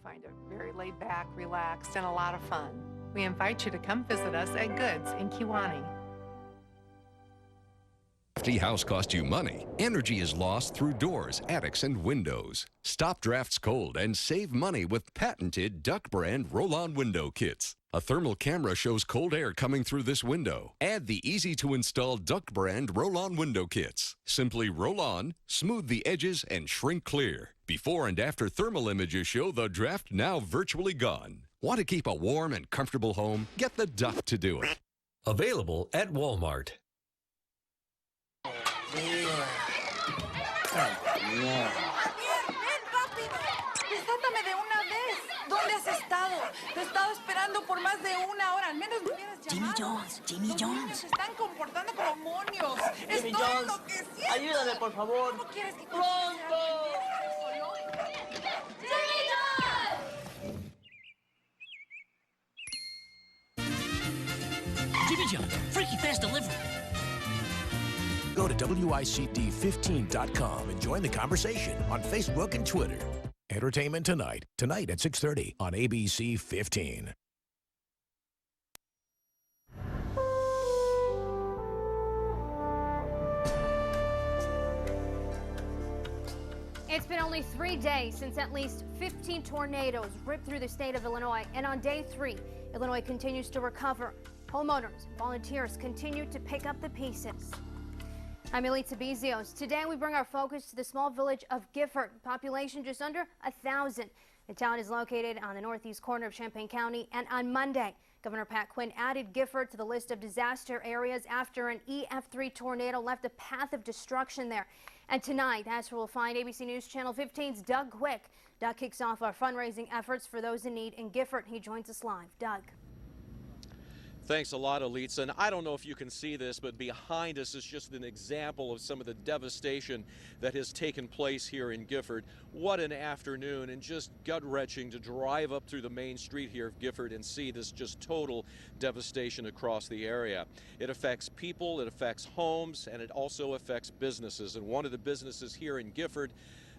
find it very laid back, relaxed, and a lot of fun. We invite you to come visit us at Goods in Kewanee. If house costs you money, energy is lost through doors, attics, and windows. Stop drafts cold and save money with patented Duck brand roll-on window kits. A thermal camera shows cold air coming through this window. Add the easy-to-install Duck brand roll-on window kits. Simply roll on, smooth the edges, and shrink clear. Before and after thermal images show the draft now virtually gone. Want to keep a warm and comfortable home? Get the Duck to do it. Available at Walmart. Ven, rápido. Desátame de una vez. ¿Dónde has estado? Te he estado esperando por más de una hora. Al menos me hubieras llamado. Jimmy Los Jones. niños se están comportando como monios. Jimmy Estoy Jones, enloqueciendo. ayúdame, por favor. ¿Cómo quieres que ¡Pronto! ¡Jimmy Jones! Jimmy Jones, freaky fast delivery. Go to WICD15.com and join the conversation on Facebook and Twitter. Entertainment Tonight at 6:30 on ABC 15. It's been only 3 days since at least 15 tornadoes ripped through the state of Illinois, and on day 3, Illinois continues to recover. Homeowners, volunteers continue to pick up the pieces. I'm Elitsa Bizios. Today we bring our focus to the small village of Gifford, population just under 1,000. The town is located on the northeast corner of Champaign County, and on Monday, Governor Pat Quinn added Gifford to the list of disaster areas after an EF3 tornado left a path of destruction there. And tonight, that's where we'll find ABC News Channel 15's Doug Quick. Doug kicks off our fundraising efforts for those in need in Gifford. He joins us live. Doug. Thanks a lot, Elitsa. And I don't know if you can see this, but behind us is just an example of some of the devastation that has taken place here in Gifford. What an afternoon, and just gut-wrenching to drive up through the main street here of Gifford and see this just total devastation across the area. It affects people, it affects homes, and it also affects businesses. And one of the businesses here in Gifford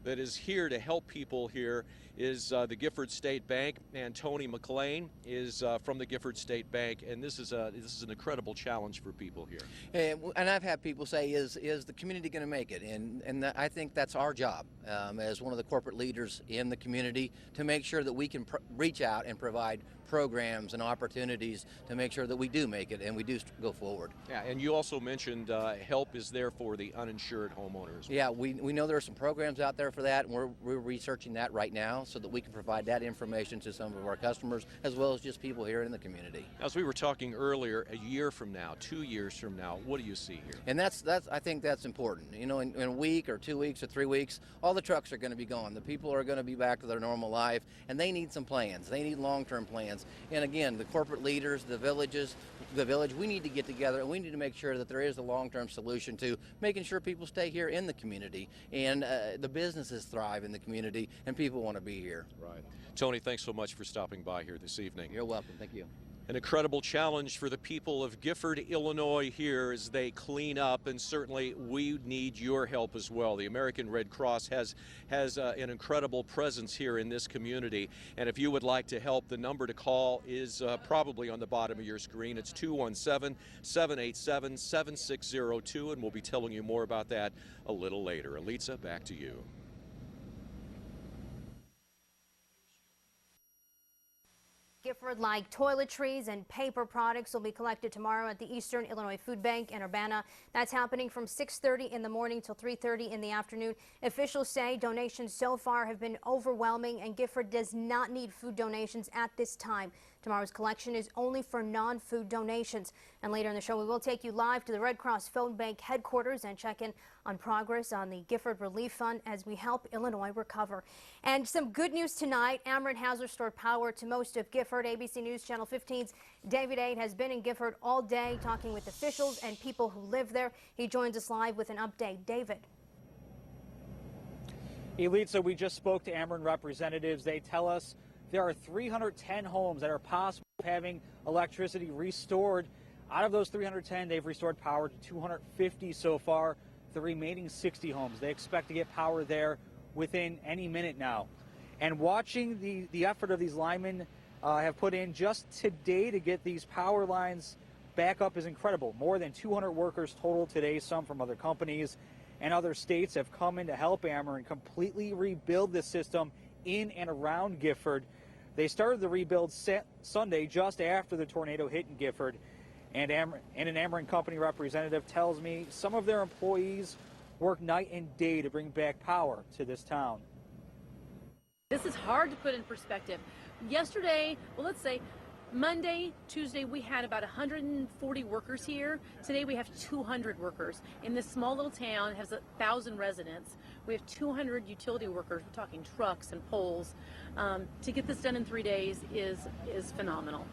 that is here to help people here is the Gifford State Bank, and Tony McLean is from the Gifford State Bank, and this is an incredible challenge for people here. And I've had people say, is the community going to make it? And I think that's our job as one of the corporate leaders in the community to make sure that we can reach out and provide programs and opportunities to make sure that we do make it and we do go forward. Yeah, and you also mentioned help is there for the uninsured homeowners. Yeah, we know there are some programs out there for that, and we're researching that right now so that we can provide that information to some of our customers as well as just people here in the community. As we were talking earlier, a year from now, 2 years from now, what do you see here? And that's I think that's important. You know, in a week or 2 weeks or 3 weeks, all the trucks are going to be gone. The people are going to be back to their normal life, and they need some plans. They need long-term plans. And again, the corporate leaders, the village, we need to get together and we need to make sure that there is a long-term solution to making sure people stay here in the community and the businesses thrive in the community and people want to be here. Right. Tony, thanks so much for stopping by here this evening. You're welcome. Thank you. An incredible challenge for the people of Gifford, Illinois here as they clean up, and certainly we need your help as well. The American Red Cross has an incredible presence here in this community, and if you would like to help, the number to call is probably on the bottom of your screen. It's 217-787-7602, and we'll be telling you more about that a little later. Elitsa, back to you. Gifford-like toiletries and paper products will be collected tomorrow at the Eastern Illinois Food Bank in Urbana. That's happening from 6:30 in the morning till 3:30 in the afternoon. Officials say donations so far have been overwhelming, and Gifford does not need food donations at this time. Tomorrow's collection is only for non-food donations. And later in the show, we will take you live to the Red Cross Food Bank headquarters and check in on progress on the Gifford Relief Fund as we help Illinois recover. And some good news tonight. Ameren has restored power to most of Gifford. ABC News Channel 15's David Aid has been in Gifford all day talking with officials and people who live there. He joins us live with an update. David. Elitsa, we just spoke to Ameren representatives. They tell us there are 310 homes that are possible of having electricity restored. Out of those 310, they've restored power to 250 so far. The remaining 60 homes, they expect to get power there within any minute now. And watching the effort of these linemen have put in just today to get these power lines back up is incredible. More than 200 workers total today, some from other companies and other states have come in to help Ameren completely rebuild the system in and around Gifford. They started the rebuild Sunday just after the tornado hit in Gifford. And an Ameren company representative tells me some of their employees work night and day to bring back power to this town. This is hard to put in perspective. Yesterday, well, let's say Monday, Tuesday, we had about 140 workers here. Today we have 200 workers. In this small little town, it has 1,000 residents. We have 200 utility workers. We're talking trucks and poles. To get this done in 3 days is phenomenal.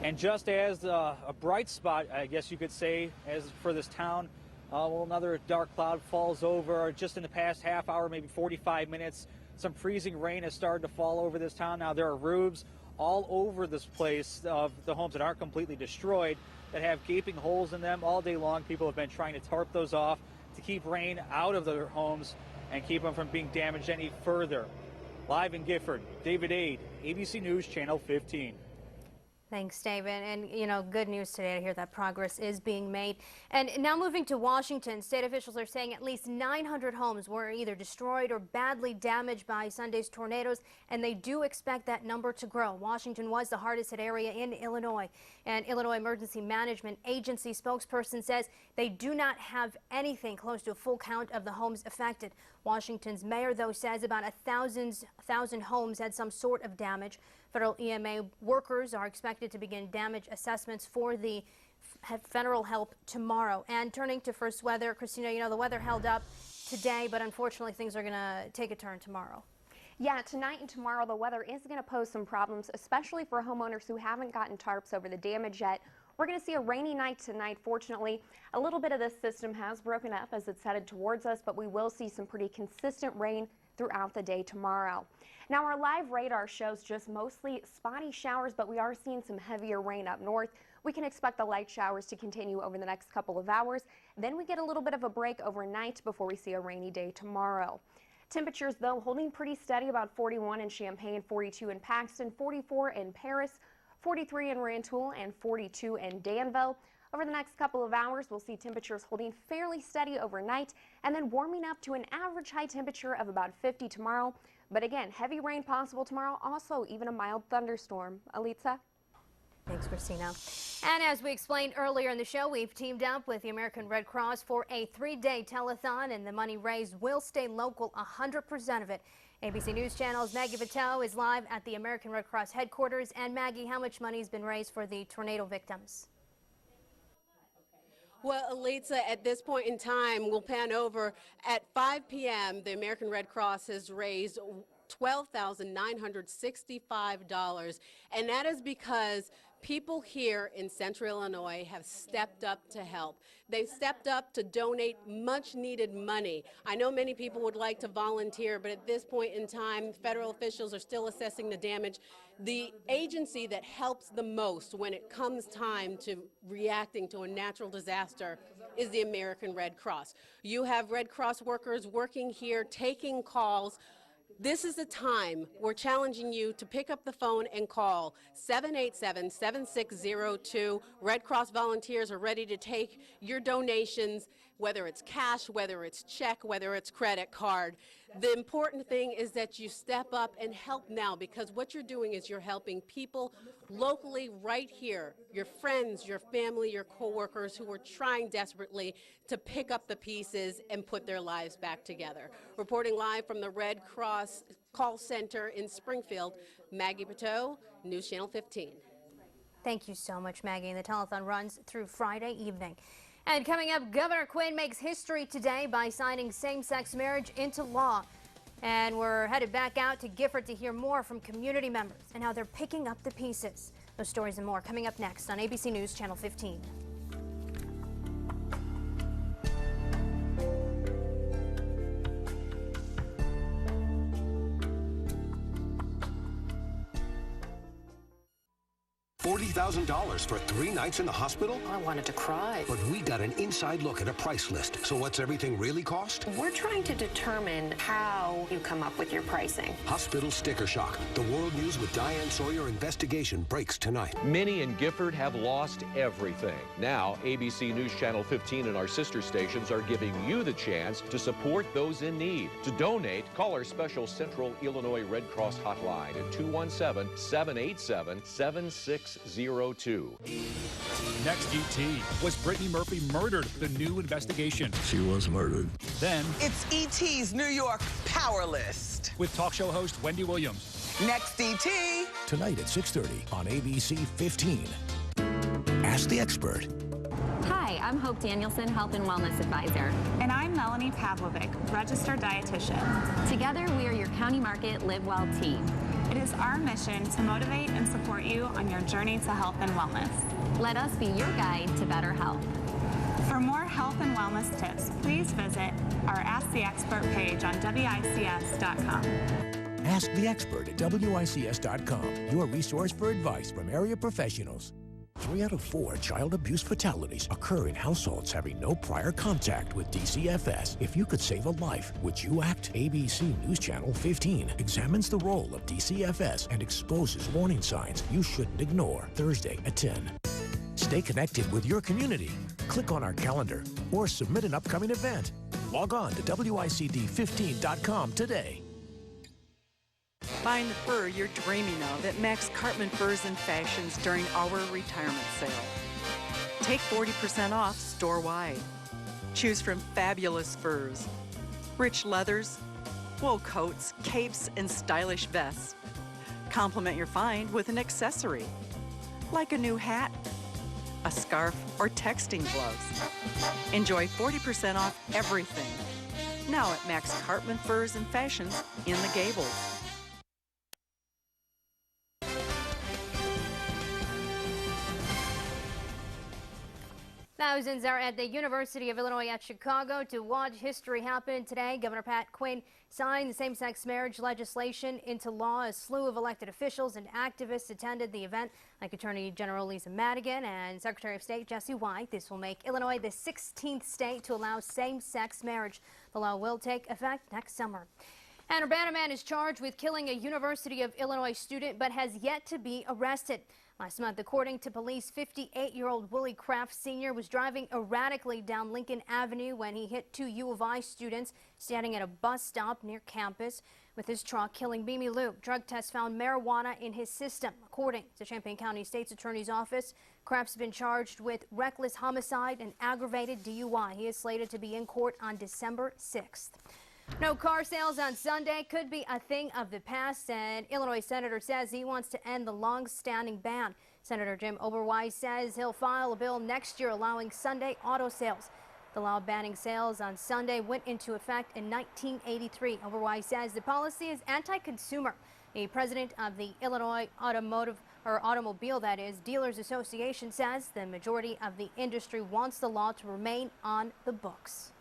And just as a bright spot, I guess you could say, as for this town, well, another dark cloud falls over. Just in the past half hour, maybe 45 minutes, some freezing rain has started to fall over this town. Now there are roofs all over this place of the homes that aren't completely destroyed that have gaping holes in them all day long. People have been trying to tarp those off to keep rain out of their homes and keep them from being damaged any further. Live in Gifford, David Aid, ABC News Channel 15. Thanks, David. And, you know, good news today to hear that progress is being made. And now moving to Washington, state officials are saying at least 900 homes were either destroyed or badly damaged by Sunday's tornadoes, and they do expect that number to grow. Washington was the hardest hit area in Illinois. And Illinois Emergency Management Agency spokesperson says they do not have anything close to a full count of the homes affected. Washington's mayor, though, says about 1,000 homes had some sort of damage. Federal EMA workers are expected to begin damage assessments for the federal help tomorrow. And turning to first weather, Christina, you know, the weather held up today, but unfortunately things are going to take a turn tomorrow. Yeah, tonight and tomorrow the weather is going to pose some problems, especially for homeowners who haven't gotten tarps over the damage yet. We're going to see a rainy night tonight. Fortunately, a little bit of this system has broken up as it's headed towards us, but we will see some pretty consistent rain throughout the day tomorrow. Now, our live radar shows just mostly spotty showers, but we are seeing some heavier rain up north. We can expect the light showers to continue over the next couple of hours. Then we get a little bit of a break overnight before we see a rainy day tomorrow. Temperatures, though, holding pretty steady, about 41 in Champaign, 42 in Paxton, 44 in Paris, 43 in Rantoul, and 42 in Danville. Over the next couple of hours, we'll see temperatures holding fairly steady overnight and then warming up to an average high temperature of about 50 tomorrow. But again, heavy rain possible tomorrow, also even a mild thunderstorm. Elitsa? Thanks, Christina. And as we explained earlier in the show, we've teamed up with the American Red Cross for a 3-day telethon, and the money raised will stay local, 100% of it. ABC News Channel's Maggie Bateau is live at the American Red Cross headquarters. And Maggie, how much money has been raised for the tornado victims? Well, Elitsa, at this point in time, we'll pan over. At 5 p.m., the American Red Cross has raised $12,965, and that is because people here in Central Illinois have stepped up to help. They've stepped up to donate much needed money. I know many people would like to volunteer, but at this point in time, federal officials are still assessing the damage. The agency that helps the most when it comes time to reacting to a natural disaster is the American Red Cross. You have Red Cross workers working here, taking calls. This is the time we're challenging you to pick up the phone and call 787-7602. Red Cross volunteers are ready to take your donations, whether it's cash, whether it's check, whether it's credit card. The important thing is that you step up and help now, because what you're doing is you're helping people locally right here, your friends, your family, your coworkers who are trying desperately to pick up the pieces and put their lives back together. Reporting live from the Red Cross call center in Springfield, Maggie Bateau, News Channel 15. Thank you so much, Maggie. And the telethon runs through Friday evening. And coming up, Governor Quinn makes history today by signing same-sex marriage into law. And we're headed back out to Gifford to hear more from community members and how they're picking up the pieces. Those stories and more coming up next on ABC News Channel 15. $40,000 for 3 nights in the hospital? I wanted to cry. But we got an inside look at a price list. So what's everything really cost? We're trying to determine how you come up with your pricing. Hospital sticker shock. The World News with Diane Sawyer investigation breaks tonight. Many in Gifford have lost everything. Now, ABC News Channel 15 and our sister stations are giving you the chance to support those in need. To donate, call our special Central Illinois Red Cross hotline at 217-787-7602. Next ET. Was Brittany Murphy murdered? The new investigation. She was murdered. Then, it's ET's New York Power List. With talk show host Wendy Williams. Next ET. Tonight at 6:30 on ABC 15. Ask the expert. Hi, I'm Hope Danielson, Health and Wellness Advisor. And I'm Melanie Pavlovic, Registered Dietitian. Together, we are your County Market Live Well team. It is our mission to motivate and support you on your journey to health and wellness. Let us be your guide to better health. For more health and wellness tips, please visit our Ask the Expert page on WICS.com. Ask the expert at WICS.com, your resource for advice from area professionals. 3 out of 4 child abuse fatalities occur in households having no prior contact with DCFS. If you could save a life, would you act? ABC News Channel 15 examines the role of DCFS and exposes warning signs you shouldn't ignore. Thursday at 10. Stay connected with your community. Click on our calendar or submit an upcoming event. Log on to WICD15.com today. Find the fur you're dreaming of at Max Cartman Furs and Fashions during our retirement sale. Take 40% off store-wide. Choose from fabulous furs, rich leathers, wool coats, capes, and stylish vests. Complement your find with an accessory, like a new hat, a scarf, or texting gloves. Enjoy 40% off everything. Now at Max Cartman Furs and Fashions in the Gables. Thousands are at the University of Illinois at Chicago to watch history happen today. Governor Pat Quinn signed the same-sex marriage legislation into law. A slew of elected officials and activists attended the event, like Attorney General Lisa Madigan and Secretary of State Jesse White. This will make Illinois the 16th state to allow same-sex marriage. The law will take effect next summer. An Urbana man is charged with killing a University of Illinois student but has yet to be arrested. Last month, according to police, 58-year-old Willie Kraft Sr. was driving erratically down Lincoln Avenue when he hit 2 U of I students standing at a bus stop near campus with his truck, killing Mimi Lou. Drug tests found marijuana in his system. According to Champaign County State's Attorney's Office, Kraft's been charged with reckless homicide and aggravated DUI. He is slated to be in court on December 6th. No car sales on Sunday could be a thing of the past, and Illinois Senator says he wants to end the long-standing ban. Senator Jim Oberweis says he'll file a bill next year allowing Sunday auto sales. The law banning sales on Sunday went into effect in 1983. Oberweis says the policy is anti-consumer. The president of the Illinois Automobile, that is, Dealers Association, says the majority of the industry wants the law to remain on the books.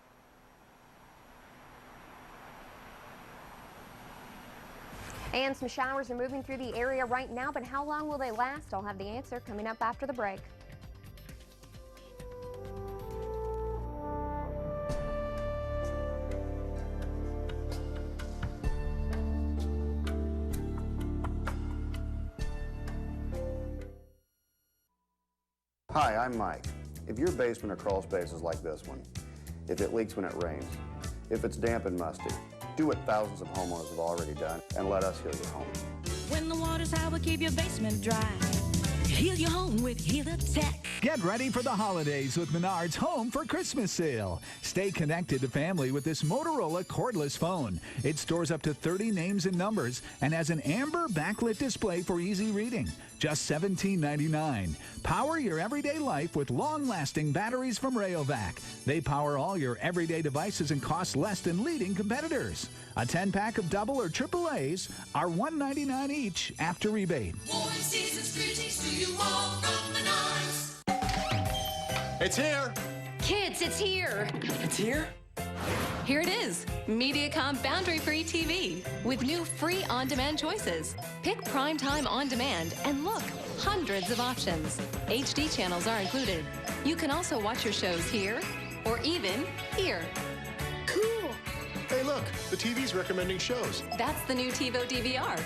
And some showers are moving through the area right now, but how long will they last? I'll have the answer coming up after the break. Hi, I'm Mike. If your basement or crawl space is like this one, if it leaks when it rains, if it's damp and musty, do what thousands of homeowners have already done and let us heal your home. When the water's high, we'll keep your basement dry. Heal your home with Healer Tech. Get ready for the holidays with Menard's Home for Christmas sale. Stay connected to family with this Motorola cordless phone. It stores up to 30 names and numbers and has an amber backlit display for easy reading. Just $17.99. Power your everyday life with long-lasting batteries from Rayovac. They power all your everyday devices and cost less than leading competitors. A 10-pack of double or triple A's are $1.99 each after rebate. Warm season's greetings to you all from Menards. It's here. Kids, it's here. It's here? Here it is, Mediacom boundary-free TV with new free on-demand choices. Pick Primetime On Demand and look, hundreds of options. HD channels are included. You can also watch your shows here or even here. Cool. Hey, look, the TV's recommending shows. That's the new TiVo DVR.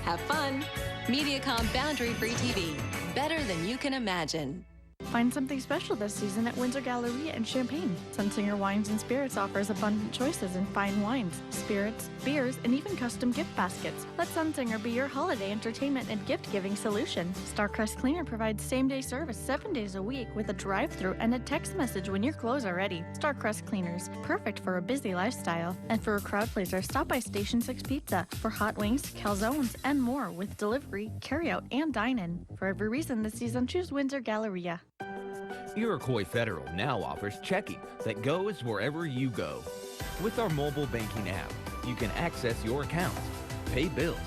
Have fun. Mediacom boundary-free TV. Better than you can imagine. Find something special this season at Windsor Galleria in Champaign. Sunsinger Wines and Spirits offers abundant choices in fine wines, spirits, beers, and even custom gift baskets. Let Sunsinger be your holiday entertainment and gift-giving solution. Starcrest Cleaner provides same-day service 7 days a week with a drive-thru and a text message when your clothes are ready. Starcrest Cleaners, perfect for a busy lifestyle. And for a crowd pleaser, stop by Station 6 Pizza for hot wings, calzones, and more with delivery, carryout, and dine-in. For every reason this season, choose Windsor Galleria. Iroquois Federal now offers checking that goes wherever you go. With our mobile banking app, you can access your accounts, pay bills,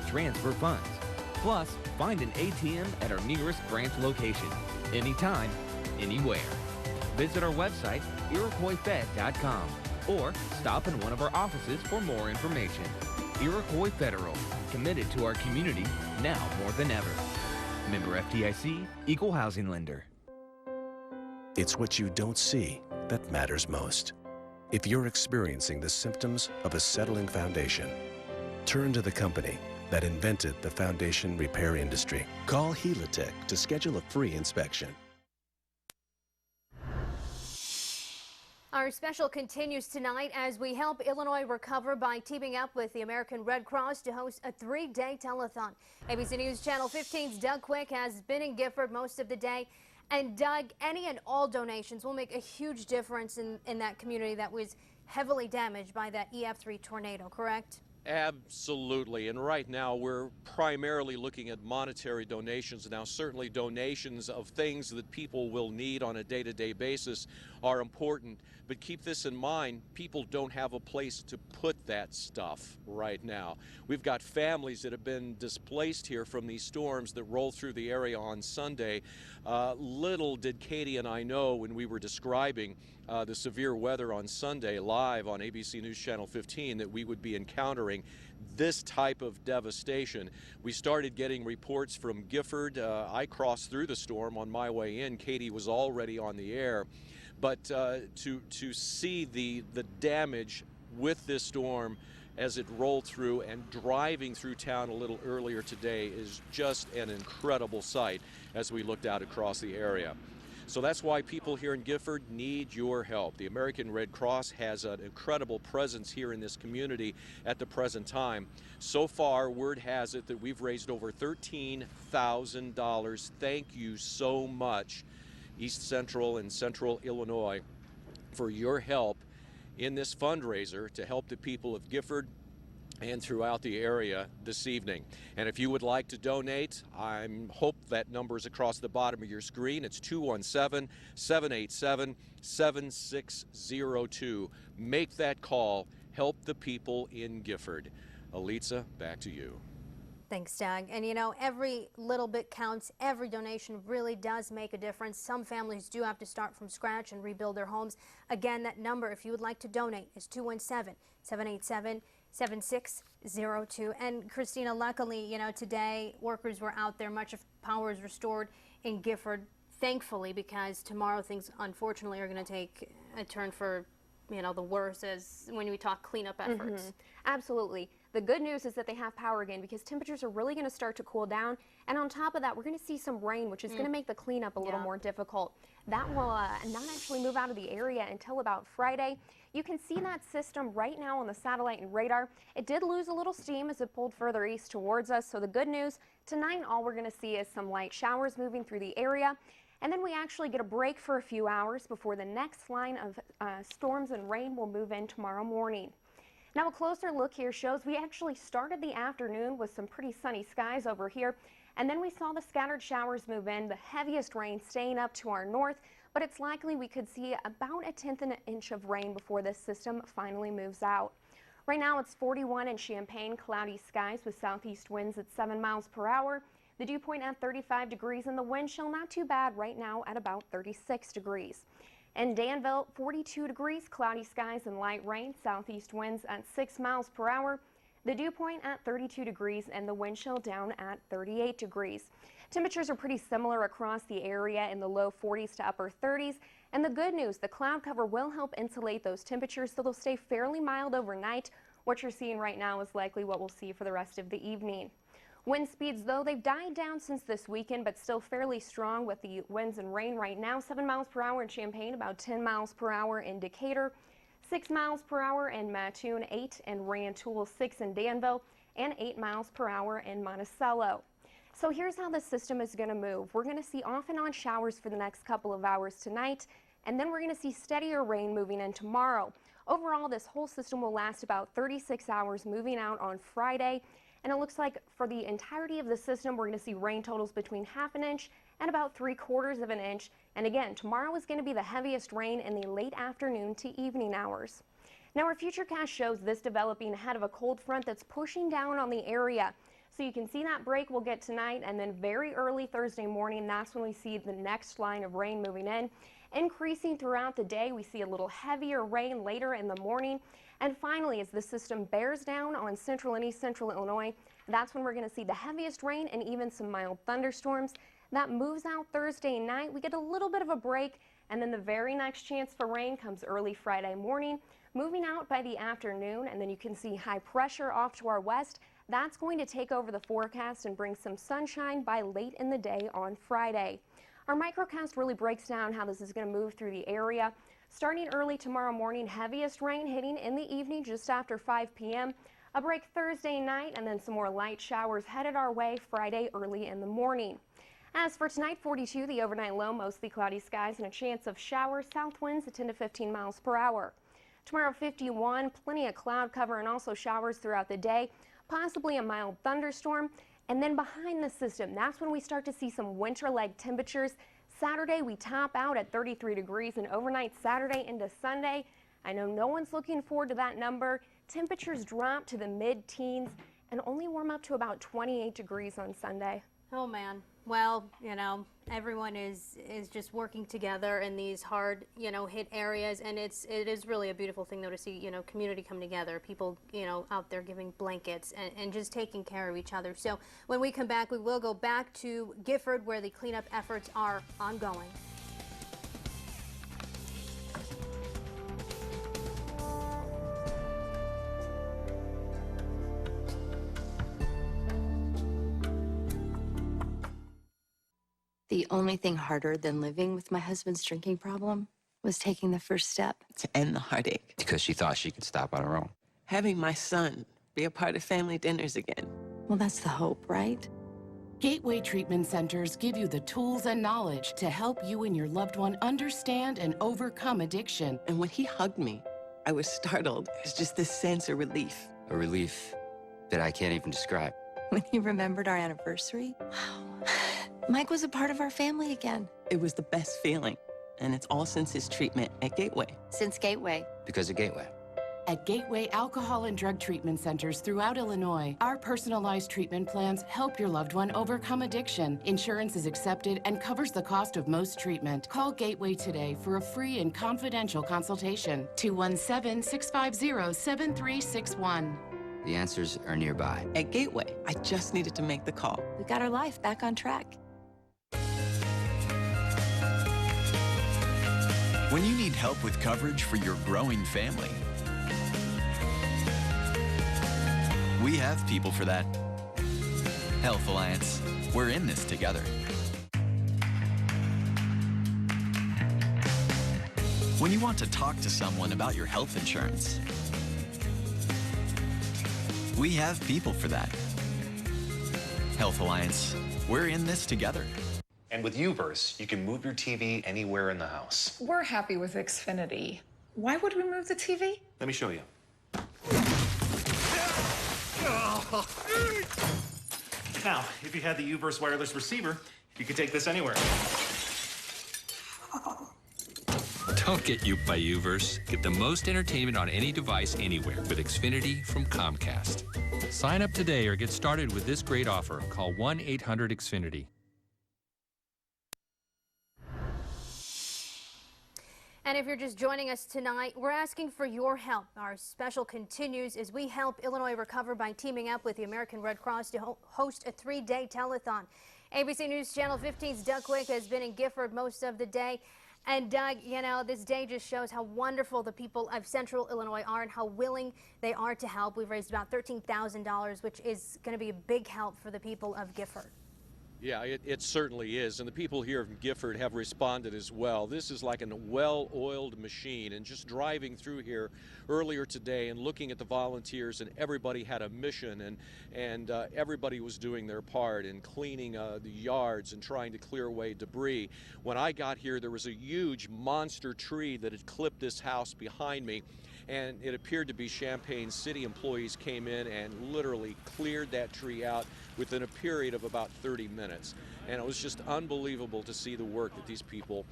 transfer funds, plus find an ATM at our nearest branch location, anytime, anywhere. Visit our website, iroquoisfed.com, or stop in one of our offices for more information. Iroquois Federal, committed to our community now more than ever. Member FDIC, Equal Housing Lender. It's what you don't see that matters most. If you're experiencing the symptoms of a settling foundation, turn to the company that invented the foundation repair industry. Call Helitech to schedule a free inspection. Our special continues tonight as we help Illinois recover by teaming up with the American Red Cross to host a 3-day telethon. ABC News Channel 15's Doug Quick has been in Gifford most of the day. And Doug, any and all donations will make a huge difference in that community that was heavily damaged by that EF3 tornado, correct? Absolutely. And right now we're primarily looking at monetary donations. Now certainly donations of things that people will need on a day-to-day basis are important. But keep this in mind, people don't have a place to put that stuff right now. We've got families that have been displaced here from these storms that rolled through the area on Sunday. Little did Katie and I know when we were describing the severe weather on Sunday live on ABC News Channel 15 that we would be encountering this type of devastation. We started getting reports from Gifford. I crossed through the storm on my way in. Katie was already on the air. But to see the damage with this storm as it rolled through and driving through town a little earlier today is just an incredible sight as we looked out across the area. So that's why people here in Gifford need your help. The American Red Cross has an incredible presence here in this community at the present time. So far, word has it that we've raised over $13,000. Thank you so much, East Central and Central Illinois, for your help in this fundraiser to help the people of Gifford and throughout the area this evening. And if you would like to donate, I hope that number is across the bottom of your screen. It's 217-787-7602. Make that call. Help the people in Gifford. Elitsa, back to you. Thanks, Doug. And you know, every little bit counts. Every donation really does make a difference. Some families do have to start from scratch and rebuild their homes. Again, that number, if you would like to donate, is 217-787-7602. And Christina, luckily, you know, today workers were out there. Much of power is restored in Gifford, thankfully, because tomorrow things unfortunately are going to take a turn for, you know, the worse as when we talk cleanup efforts. Absolutely. The good news is that they have power again because temperatures are really going to start to cool down. And on top of that, we're going to see some rain, which is going to make the cleanup a little more difficult. That will not actually move out of the area until about Friday. You can see that system right now on the satellite and radar. It did lose a little steam as it pulled further east towards us. So the good news, tonight all we're going to see is some light showers moving through the area. And then we actually get a break for a few hours before the next line of storms and rain will move in tomorrow morning. Now a closer look here shows we actually started the afternoon with some pretty sunny skies over here, and then we saw the scattered showers move in, the heaviest rain staying up to our north, but it's likely we could see about 1/10 of an inch of rain before this system finally moves out. Right now it's 41 in Champaign, cloudy skies with southeast winds at 7 miles per hour. The dew point at 35 degrees and the wind chill not too bad right now at about 36 degrees. In Danville, 42 degrees, cloudy skies and light rain, southeast winds at 6 miles per hour. The dew point at 32 degrees and the wind chill down at 38 degrees. Temperatures are pretty similar across the area in the low 40s to upper 30s. And the good news, the cloud cover will help insulate those temperatures, so they'll stay fairly mild overnight. What you're seeing right now is likely what we'll see for the rest of the evening. Wind speeds, though, they've died down since this weekend, but still fairly strong with the winds and rain right now. 7 miles per hour in Champaign, about 10 miles per hour in Decatur, 6 miles per hour in Mattoon, 8 in Rantoul, 6 in Danville, and 8 miles per hour in Monticello. So here's how the system is going to move. We're going to see off and on showers for the next couple of hours tonight, and then we're going to see steadier rain moving in tomorrow. Overall, this whole system will last about 36 hours, moving out on Friday. And it looks like for the entirety of the system, we're going to see rain totals between ½ an inch and about 3/4 of an inch. And again, tomorrow is going to be the heaviest rain in the late afternoon to evening hours. Now, our futurecast shows this developing ahead of a cold front that's pushing down on the area. So you can see that break we'll get tonight, and then very early Thursday morning, that's when we see the next line of rain moving in. Increasing throughout the day, we see a little heavier rain later in the morning. And finally, as the system bears down on central and east central Illinois, that's when we're going to see the heaviest rain and even some mild thunderstorms. That moves out Thursday night. We get a little bit of a break, and then the very next chance for rain comes early Friday morning, moving out by the afternoon. And then you can see high pressure off to our west. That's going to take over the forecast and bring some sunshine by late in the day on Friday. Our microcast really breaks down how this is going to move through the area. Starting early tomorrow morning, heaviest rain hitting in the evening just after 5 p.m. A break Thursday night, and then some more light showers headed our way Friday early in the morning. As for tonight, 42, the overnight low, mostly cloudy skies and a chance of showers, south winds at 10 to 15 miles per hour. Tomorrow, 51, plenty of cloud cover and also showers throughout the day. Possibly a mild thunderstorm, and then behind the system, that's when we start to see some winter-like temperatures. Saturday, we top out at 33 degrees, and overnight Saturday into Sunday, I know no one's looking forward to that number. Temperatures drop to the mid-teens and only warm up to about 28 degrees on Sunday. Oh man. Well, you know, everyone is just working together in these hard, hit areas, and it is really a beautiful thing though to see, community come together, people, out there giving blankets and just taking care of each other. So when we come back, we will go back to Gifford where the cleanup efforts are ongoing. The only thing harder than living with my husband's drinking problem was taking the first step. To end the heartache. Because she thought she could stop on her own. Having my son be a part of family dinners again. Well, that's the hope, right? Gateway Treatment Centers give you the tools and knowledge to help you and your loved one understand and overcome addiction. And when he hugged me, I was startled. It was just this sense of relief. A relief that I can't even describe. When he remembered our anniversary, wow. Mike was a part of our family again. It was the best feeling, and it's all since his treatment at Gateway. Since Gateway. Because of Gateway. At Gateway Alcohol and Drug Treatment Centers throughout Illinois, our personalized treatment plans help your loved one overcome addiction. Insurance is accepted and covers the cost of most treatment. Call Gateway today for a free and confidential consultation. 217-650-7361. The answers are nearby. At Gateway, I just needed to make the call. We got our life back on track. When you need help with coverage for your growing family, we have people for that. Health Alliance, we're in this together. When you want to talk to someone about your health insurance, we have people for that. Health Alliance, we're in this together. And with UVerse, you can move your TV anywhere in the house. We're happy with Xfinity. Why would we move the TV? Let me show you. Now, if you had the UVerse wireless receiver, you could take this anywhere. Don't get duped by UVerse. Get the most entertainment on any device anywhere with Xfinity from Comcast. Sign up today or get started with this great offer. Call 1-800-XFINITY. And if you're just joining us tonight, we're asking for your help. Our special continues as we help Illinois recover by teaming up with the American Red Cross to host a 3-day telethon. ABC News Channel 15's Doug Quick has been in Gifford most of the day. And Doug, you know, this day just shows how wonderful the people of Central Illinois are and how willing they are to help. We've raised about $13,000, which is going to be a big help for the people of Gifford. Yeah, it certainly is, and the people here in Gifford have responded as well. This is like a well-oiled machine, and just driving through here earlier today and looking at the volunteers, and everybody had a mission, and everybody was doing their part in cleaning the yards and trying to clear away debris. When I got here, there was a huge monster tree that had clipped this house behind me, and it appeared to be Champaign city employees came in and literally cleared that tree out within a period of about 30 minutes. And it was just unbelievable to see the work that these people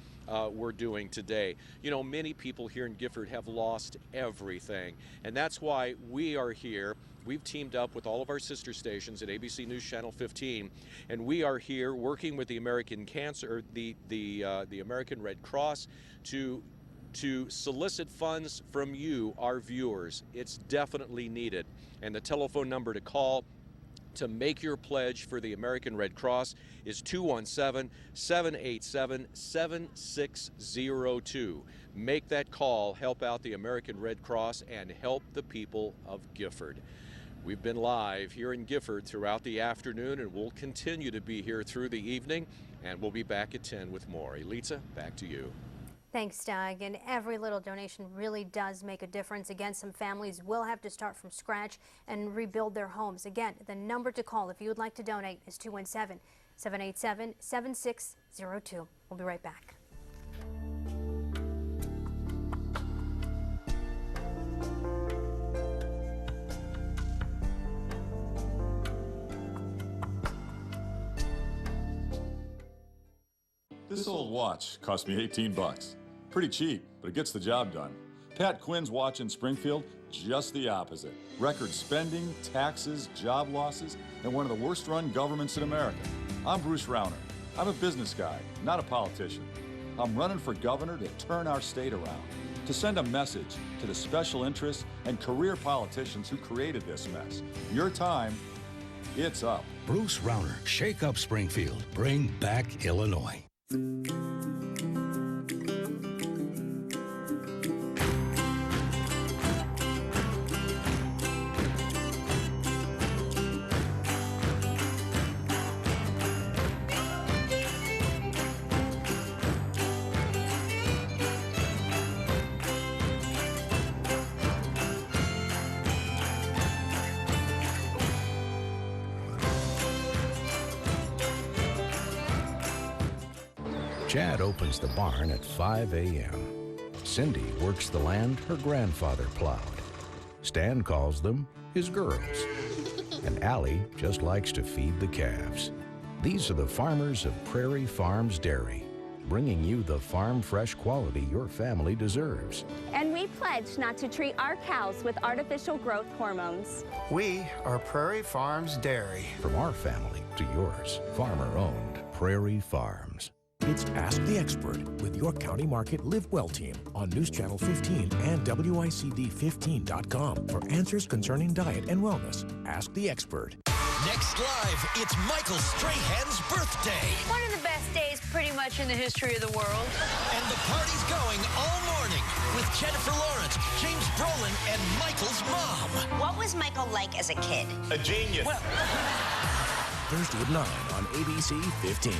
were doing today. You know, many people here in Gifford have lost everything, and that's why we are here. We've teamed up with all of our sister stations at ABC News Channel 15, and we are here working with the American American Red Cross to solicit funds from you, our viewers. It's definitely needed. And the telephone number to call to make your pledge for the American Red Cross is 217-787-7602. Make that call, help out the American Red Cross, and help the people of Gifford. We've been live here in Gifford throughout the afternoon, and we'll continue to be here through the evening, and we'll be back at 10 with more. Elitsa, back to you. Thanks, Doug. And every little donation really does make a difference. Again, some families will have to start from scratch and rebuild their homes. Again, the number to call if you would like to donate is 217-787-7602. We'll be right back. This old watch cost me 18 bucks. Pretty cheap, but it gets the job done. Pat Quinn's watch in Springfield, just the opposite. Record spending, taxes, job losses, and one of the worst run governments in America. I'm Bruce Rauner. I'm a business guy, not a politician. I'm running for governor to turn our state around, to send a message to the special interests and career politicians who created this mess. Your time, it's up. Bruce Rauner, shake up Springfield, bring back Illinois. Chad opens the barn at 5 a.m. Cindy works the land her grandfather plowed. Stan calls them his girls. And Allie just likes to feed the calves. These are the farmers of Prairie Farms Dairy, bringing you the farm fresh quality your family deserves. And we pledge not to treat our cows with artificial growth hormones. We are Prairie Farms Dairy. From our family to yours, farmer-owned Prairie Farms. It's Ask the Expert with York County Market Live Well team on News Channel 15 and WICD15.com for answers concerning diet and wellness. Ask the Expert. Next live, it's Michael Strahan's birthday. One of the best days pretty much in the history of the world. And the party's going all morning with Jennifer Lawrence, James Brolin, and Michael's mom. What was Michael like as a kid? A genius. Well, Thursday at 9 on ABC 15.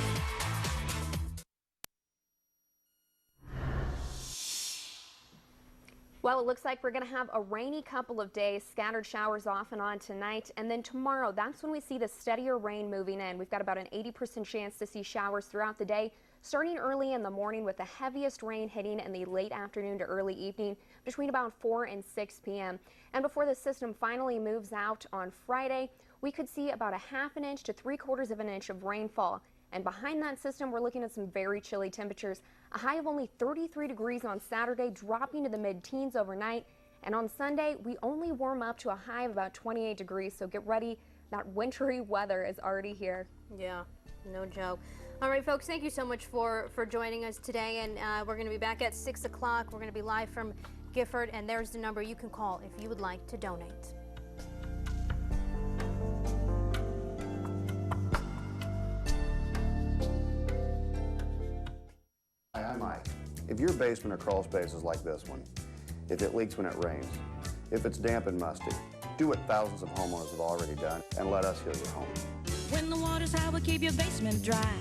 Well, it looks like we're going to have a rainy couple of days, scattered showers off and on tonight. And then tomorrow, that's when we see the steadier rain moving in. We've got about an 80% chance to see showers throughout the day, starting early in the morning with the heaviest rain hitting in the late afternoon to early evening between about 4 and 6 p.m. And before the system finally moves out on Friday, we could see about a ½ inch to 3/4 of an inch of rainfall. And behind that system, we're looking at some very chilly temperatures. A high of only 33 degrees on Saturday, dropping to the mid-teens overnight. And on Sunday, we only warm up to a high of about 28 degrees. So get ready. That wintry weather is already here. Yeah, no joke. All right, folks, thank you so much for joining us today, and we're going to be back at 6 o'clock. We're going to be live from Gifford, and there's the number you can call if you would like to donate. Hi, I'm Mike. If your basement or crawl space is like this one, if it leaks when it rains, if it's damp and musty, do what thousands of homeowners have already done and let us heal your home. When the water's high, we'll keep your basement dry.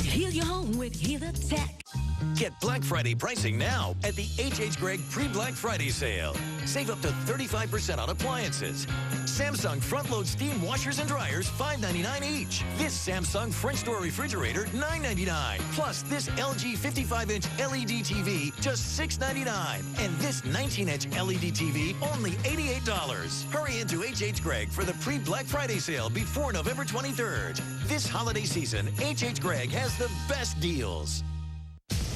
Heal your home with Healer Tech. Get Black Friday pricing now at the H.H. Gregg Pre-Black Friday sale. Save up to 35% on appliances. Samsung front-load steam washers and dryers, $5.99 each. This Samsung French door refrigerator, $9.99. Plus this LG 55-inch LED TV, just $6.99. And this 19-inch LED TV, only $88. Hurry into H.H. Gregg for the Pre-Black Friday sale before November 23rd. This holiday season, H.H. Gregg has the best deals.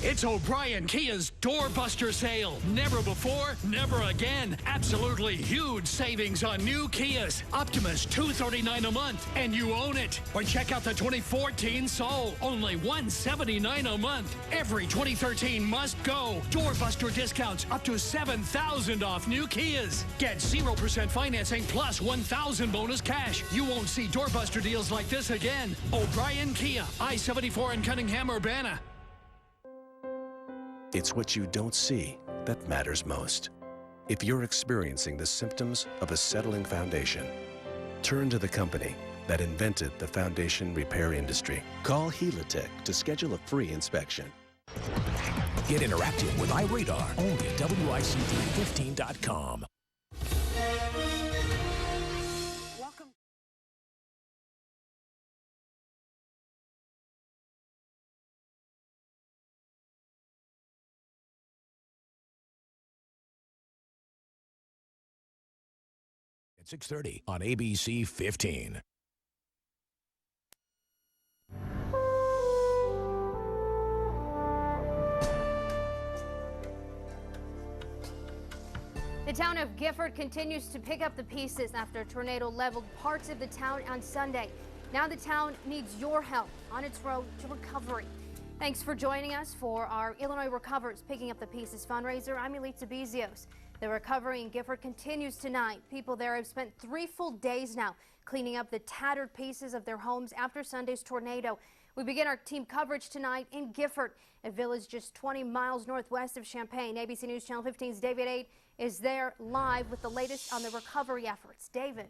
It's O'Brien Kia's Doorbuster sale. Never before, never again. Absolutely huge savings on new Kias. Optimus, $239 a month, and you own it. Or check out the 2014 Soul, only $179 a month. Every 2013 must go. Doorbuster discounts up to $7,000 off new Kias. Get 0% financing plus $1,000 bonus cash. You won't see Doorbuster deals like this again. O'Brien Kia, I-74 in Cunningham, Urbana. It's what you don't see that matters most. If you're experiencing the symptoms of a settling foundation, turn to the company that invented the foundation repair industry. Call Helitech to schedule a free inspection. Get interactive with iRadar only at WICD15.com. At 6:30 on ABC 15. The town of Gifford continues to pick up the pieces after a tornado leveled parts of the town on Sunday. Now the town needs your help on its road to recovery. Thanks for joining us for our Illinois Recovers Picking Up the Pieces fundraiser. I'm Elitsa Bizios. The recovery in Gifford continues tonight. People there have spent 3 full days now cleaning up the tattered pieces of their homes after Sunday's tornado. We begin our team coverage tonight in Gifford, a village just 20 miles northwest of Champaign. ABC News Channel 15's David Aid is there live with the latest on the recovery efforts. David.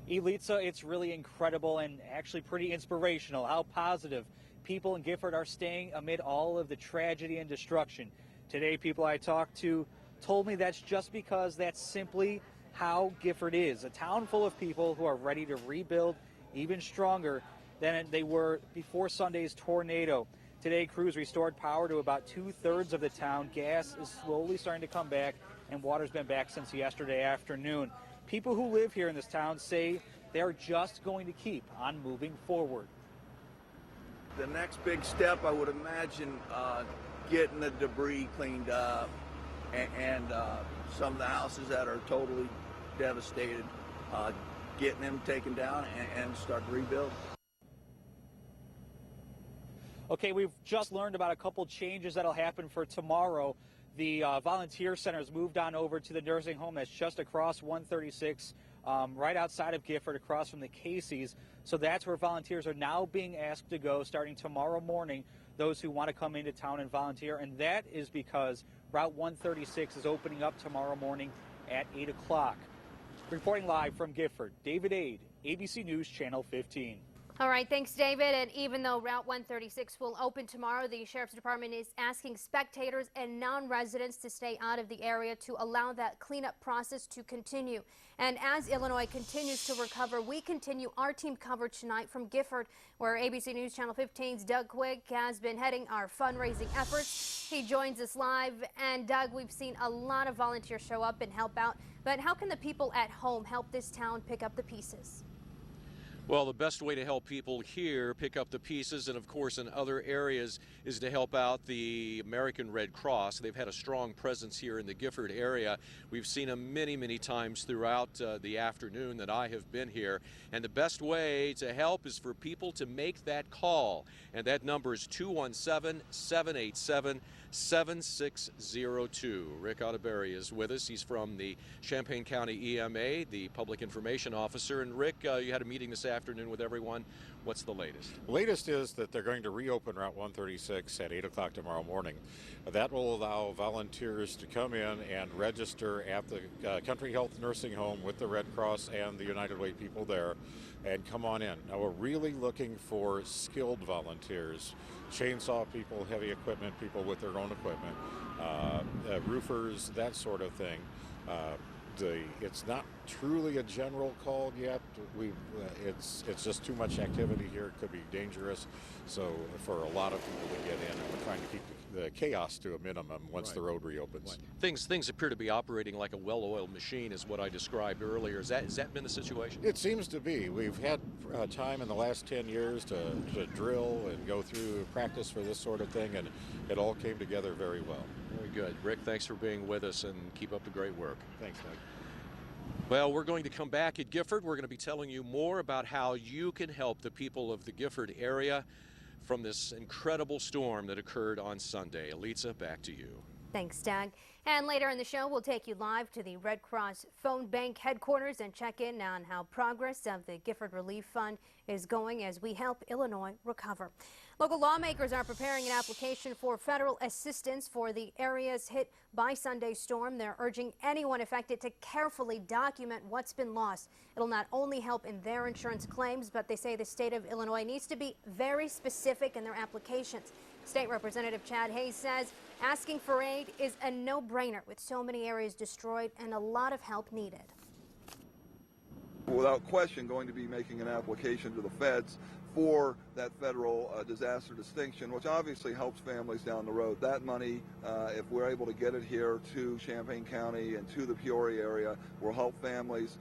Elitsa, it's really incredible and actually pretty inspirational how positive people in Gifford are staying amid all of the tragedy and destruction. Today, people I talked to told me that's just because that's simply how Gifford is, a town full of people who are ready to rebuild even stronger than they were before Sunday's tornado. Today, crews restored power to about 2/3 of the town. Gas is slowly starting to come back, and water's been back since yesterday afternoon. People who live here in this town say they're just going to keep on moving forward. The next big step, I would imagine, getting the debris cleaned up and some of the houses that are totally devastated, getting them taken down and start to rebuild. Okay, we've just learned about a couple changes that'll happen for tomorrow. The volunteer center has moved on over to the nursing home that's just across 136, right outside of Gifford, across from the Casey's. So that's where volunteers are now being asked to go starting tomorrow morning, those who want to come into town and volunteer. And that is because Route 136 is opening up tomorrow morning at 8 o'clock. Reporting live from Gifford, David Aid, ABC News Channel 15. All right, thanks, David. And even though Route 136 will open tomorrow, the Sheriff's Department is asking spectators and non-residents to stay out of the area to allow that cleanup process to continue. And as Illinois continues to recover, we continue our team coverage tonight from Gifford, where ABC News Channel 15's Doug Quigg has been heading our fundraising efforts. He joins us live. And Doug, we've seen a lot of volunteers show up and help out. But how can the people at home help this town pick up the pieces? Well, the best way to help people here pick up the pieces and, of course, in other areas is to help out the American Red Cross. They've had a strong presence here in the Gifford area. We've seen them many, many times throughout the afternoon that I have been here. And the best way to help is for people to make that call. And that number is 217-787-7602. Rick Otterberry is with us. He's from the Champaign County EMA, the Public Information Officer. And Rick, you had a meeting this afternoon with everyone. What's the latest? The latest is that they're going to reopen Route 136 at 8 o'clock tomorrow morning. That will allow volunteers to come in and register at the Country Health Nursing Home with the Red Cross and the United Way people there and come on in. Now, we're really looking for skilled volunteers, chainsaw people, heavy equipment people with their own equipment, roofers, that sort of thing. It's not truly a general call yet. It's just too much activity here. It could be dangerous. So for a lot of people to get in, and we're trying to keep the chaos to a minimum once the road reopens. Things appear to be operating like a well-oiled machine, is what I described earlier. Has that been the situation? It seems to be. We've had time in the last 10 years to drill and go through practice for this sort of thing, and it all came together very well. Very good. Rick, thanks for being with us, and keep up the great work. Thanks, Doug. Well, we're going to come back at Gifford. We're going to be telling you more about how you can help the people of the Gifford area from this incredible storm that occurred on Sunday. Elitsa, back to you. Thanks, Doug. And later in the show, we'll take you live to the Red Cross phone bank headquarters and check in on how progress of the Gifford Relief Fund is going as we help Illinois recover. Local lawmakers are preparing an application for federal assistance for the areas hit by Sunday's storm. They're urging anyone affected to carefully document what's been lost. It'll not only help in their insurance claims, but they say the state of Illinois needs to be very specific in their applications. State Representative Chad Hayes says asking for aid is a no-brainer with so many areas destroyed and a lot of help needed. Without question, going to be making an application to the feds for that federal disaster distinction, which obviously helps families down the road. That money, if we're able to get it here to Champaign County and to the Peoria area, will help families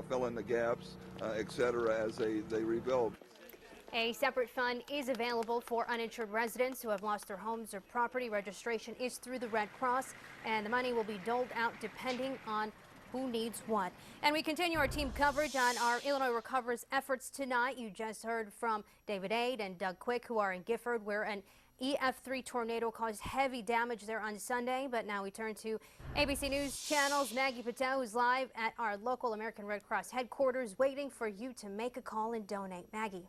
fill in the gaps, et cetera, as they rebuild. A separate fund is available for uninsured residents who have lost their homes or property. Registration is through the Red Cross, and the money will be doled out depending on who needs what. And we continue our team coverage on our Illinois Recovers efforts tonight. You just heard from David Aid and Doug Quick, who are in Gifford, where an EF3 tornado caused heavy damage there on Sunday. But now we turn to ABC News Channel's Maggie Patel, who's live at our local American Red Cross headquarters, waiting for you to make a call and donate. Maggie.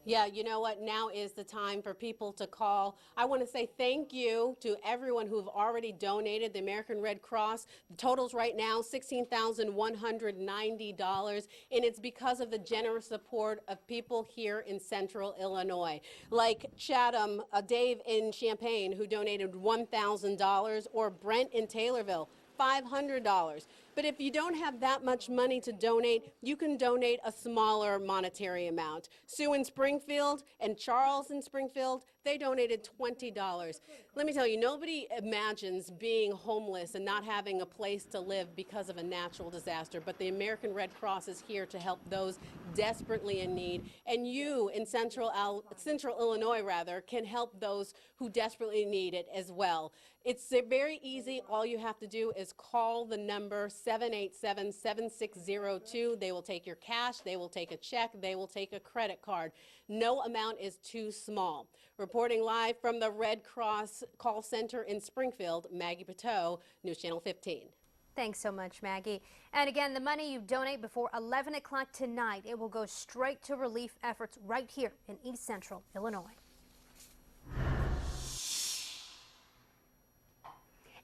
Yeah, you know what? Now is the time for people to call. I want to say thank you to everyone who've already donated. The American Red Cross, the totals right now, $16,190, and it's because of the generous support of people here in Central Illinois, like Chatham, Dave in Champaign, who donated $1,000, or Brent in Taylorville, $500. But if you don't have that much money to donate, you can donate a smaller monetary amount. Sue in Springfield and Charles in Springfield, they donated $20. Let me tell you, nobody imagines being homeless and not having a place to live because of a natural disaster, but the American Red Cross is here to help those desperately in need. And you in Central Illinois, can help those who desperately need it as well. It's very easy. All you have to do is call the number 787-7602. They will take your cash, they will take a check, they will take a credit card. No amount is too small. Reporting live from the Red Cross call center in Springfield, Maggie Pateau, News Channel 15. Thanks so much, Maggie. And again, the money you donate before 11 o'clock tonight, it will go straight to relief efforts right here in East Central Illinois.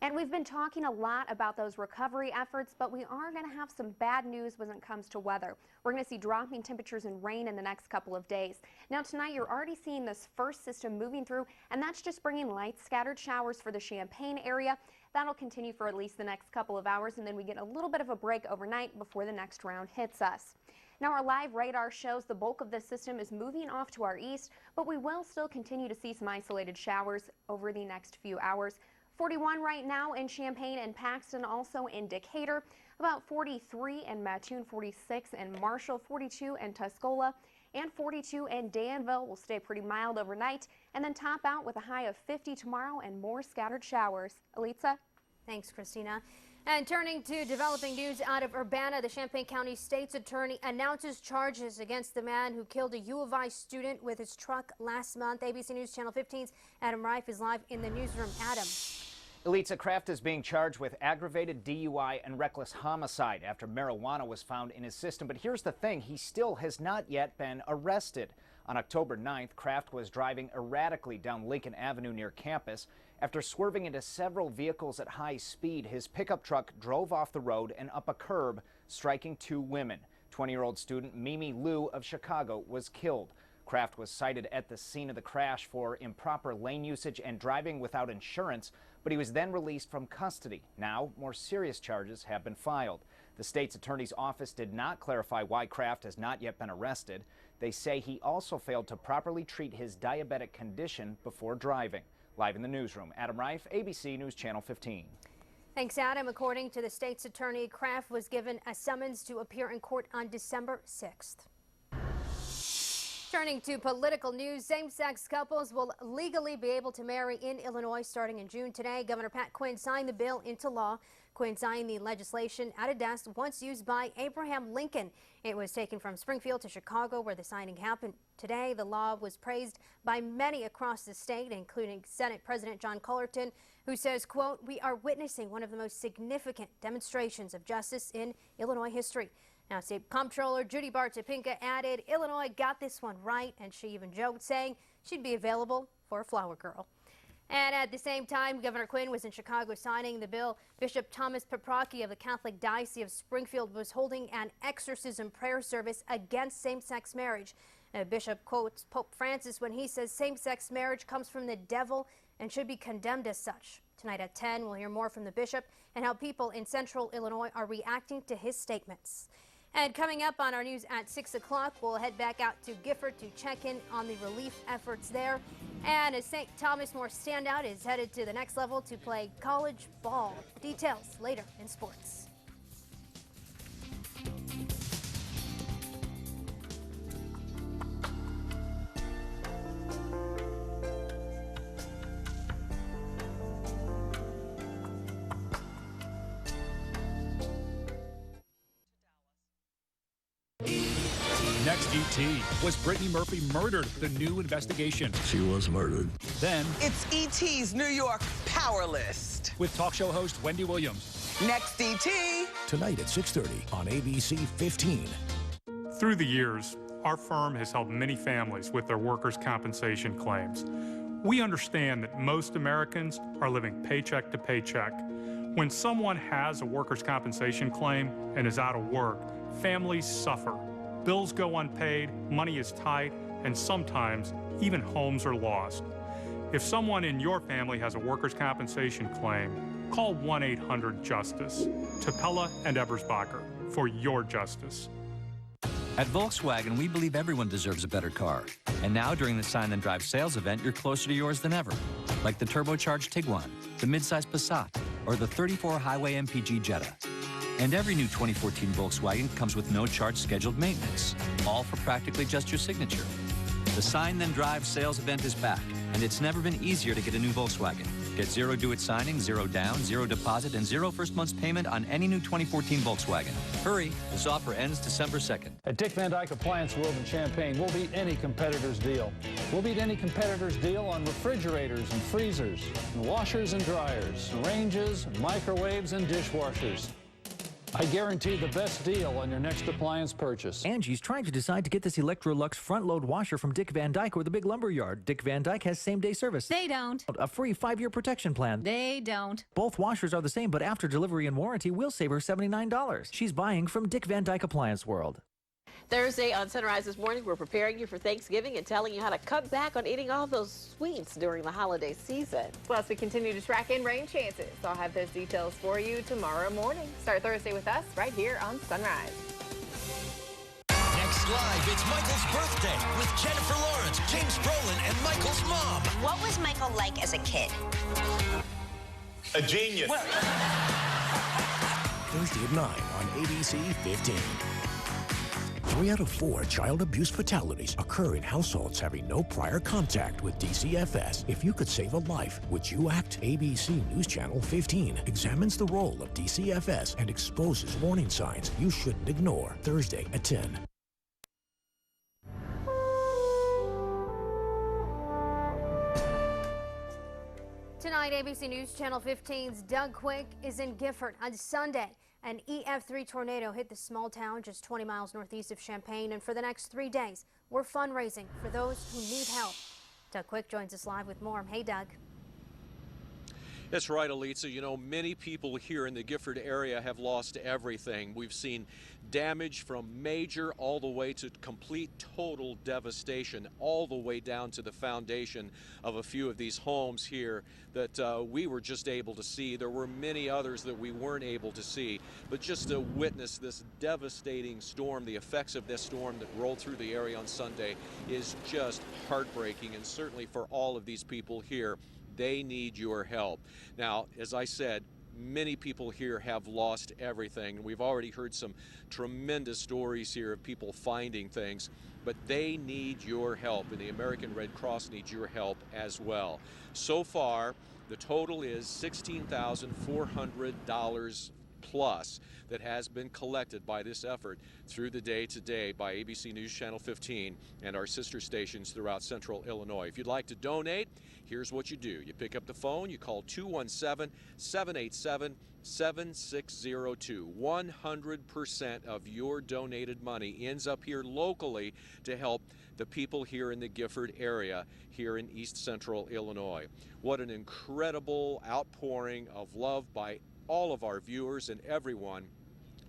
And we've been talking a lot about those recovery efforts, but we are going to have some bad news when it comes to weather. We're going to see dropping temperatures and rain in the next couple of days. Now tonight you're already seeing this first system moving through, and that's just bringing light scattered showers for the Champaign area. That'll continue for at least the next couple of hours, and then we get a little bit of a break overnight before the next round hits us. Now our live radar shows the bulk of this system is moving off to our east, but we will still continue to see some isolated showers over the next few hours. 41 right now in Champaign and Paxton, also in Decatur. About 43 in Mattoon, 46 in Marshall, 42 in Tuscola, and 42 in Danville. Will stay pretty mild overnight and then top out with a high of 50 tomorrow and more scattered showers. Elitsa? Thanks, Christina. And turning to developing news out of Urbana, the Champaign County State's Attorney announces charges against the man who killed a U of I student with his truck last month. ABC News Channel 15's Adam Reif is live in the newsroom. Adam. Elitsa Kraft is being charged with aggravated DUI and reckless homicide after marijuana was found in his system. But here's the thing, he still has not yet been arrested. On October 9th, Kraft was driving erratically down Lincoln Avenue near campus. After swerving into several vehicles at high speed, his pickup truck drove off the road and up a curb, striking 2 women. 20-year-old student Mimi Liu of Chicago was killed. Kraft was cited at the scene of the crash for improper lane usage and driving without insurance, but he was then released from custody. Now, more serious charges have been filed. The state's attorney's office did not clarify why Kraft has not yet been arrested. They say he also failed to properly treat his diabetic condition before driving. Live in the newsroom, Adam Reif, ABC News Channel 15. Thanks, Adam. According to the state's attorney, Kraft was given a summons to appear in court on December 6th. Turning to political news, same-sex couples will legally be able to marry in Illinois starting in June. Today, Governor Pat Quinn signed the bill into law. Quinn signed the legislation at a desk once used by Abraham Lincoln. It was taken from Springfield to Chicago, where the signing happened. Today, the law was praised by many across the state, including Senate President John Cullerton, who says, quote, "We are witnessing one of the most significant demonstrations of justice in Illinois history." Now, State Comptroller Judy Bartopinka added, Illinois got this one right, and she even joked, saying she'd be available for a flower girl. And at the same time, Governor Quinn was in Chicago signing the bill. Bishop Thomas Paprocki of the Catholic Diocese of Springfield was holding an exorcism prayer service against same-sex marriage. Bishop quotes Pope Francis when he says same-sex marriage comes from the devil and should be condemned as such. Tonight at 10, we'll hear more from the bishop and how people in central Illinois are reacting to his statements. And coming up on our news at 6 o'clock, we'll head back out to Gifford to check in on the relief efforts there. And a St. Thomas More standout is headed to the next level to play college ball. Details later in sports. Next ET, was Brittany Murphy murdered? The new investigation. She was murdered. Then it's ET's New York Power List with talk show host Wendy Williams. Next ET tonight at 6:30 on ABC 15. Through the years, our firm has helped many families with their workers' compensation claims. We understand that most Americans are living paycheck to paycheck. When someone has a workers' compensation claim and is out of work, families suffer. Bills go unpaid, money is tight, and sometimes even homes are lost. If someone in your family has a workers' compensation claim, call 1-800-JUSTICE, Tapella and Ebersbacher, for your justice. At Volkswagen, we believe everyone deserves a better car. And now, during the Sign and Drive sales event, you're closer to yours than ever. Like the turbocharged Tiguan, the midsize Passat, or the 34 Highway MPG Jetta. And every new 2014 Volkswagen comes with no charge scheduled maintenance, all for practically just your signature. The Sign Then Drive sales event is back, and it's never been easier to get a new Volkswagen. Get zero due at signing, zero down, zero deposit, and zero first month's payment on any new 2014 Volkswagen. Hurry, this offer ends December 2nd. At Dick Van Dyke Appliance World in Champaign, we'll beat any competitor's deal. We'll beat any competitor's deal on refrigerators and freezers, and washers and dryers, ranges, microwaves, and dishwashers. I guarantee the best deal on your next appliance purchase. Angie's trying to decide to get this Electrolux front-load washer from Dick Van Dyke or the Big Lumber Yard. Dick Van Dyke has same-day service. They don't. A free 5-year protection plan. They don't. Both washers are the same, but after delivery and warranty, we'll save her $79. She's buying from Dick Van Dyke Appliance World. Thursday on Sunrise this morning, we're preparing you for Thanksgiving and telling you how to cut back on eating all those sweets during the holiday season. Plus, we continue to track in rain chances. I'll have those details for you tomorrow morning. Start Thursday with us right here on Sunrise. Next live, it's Michael's birthday with Jennifer Lawrence, James Brolin, and Michael's mom. What was Michael like as a kid? A genius. Thursday at 9 on ABC 15. 3 out of 4 child abuse fatalities occur in households having no prior contact with DCFS. If you could save a life, would you act? ABC News Channel 15 examines the role of DCFS and exposes warning signs you shouldn't ignore. Thursday at 10. Tonight, ABC News Channel 15's Doug Quick is in Gifford. On Sunday, an EF3 tornado hit the small town just 20 miles northeast of Champaign, and for the next 3 days, we're fundraising for those who need help. Doug Quick joins us live with more. Hey, Doug. That's right, Elitsa. You know, many people here in the Gifford area have lost everything. We've seen damage from major all the way to complete total devastation, all the way down to the foundation of a few of these homes here that we were just able to see. There were many others that we weren't able to see, but just to witness this devastating storm, the effects of this storm that rolled through the area on Sunday is just heartbreaking, and certainly for all of these people here, they need your help. Now, as I said, many people here have lost everything. We've already heard some tremendous stories here of people finding things, but they need your help, and the American Red Cross needs your help as well. So far, the total is $16,400 plus that has been collected by this effort through the day today by ABC News Channel 15 and our sister stations throughout central Illinois. If you'd like to donate, here's what you do. You pick up the phone, you call 217-787-7602. 100% of your donated money ends up here locally to help the people here in the Gifford area here in East Central Illinois. What an incredible outpouring of love by all of our viewers and everyone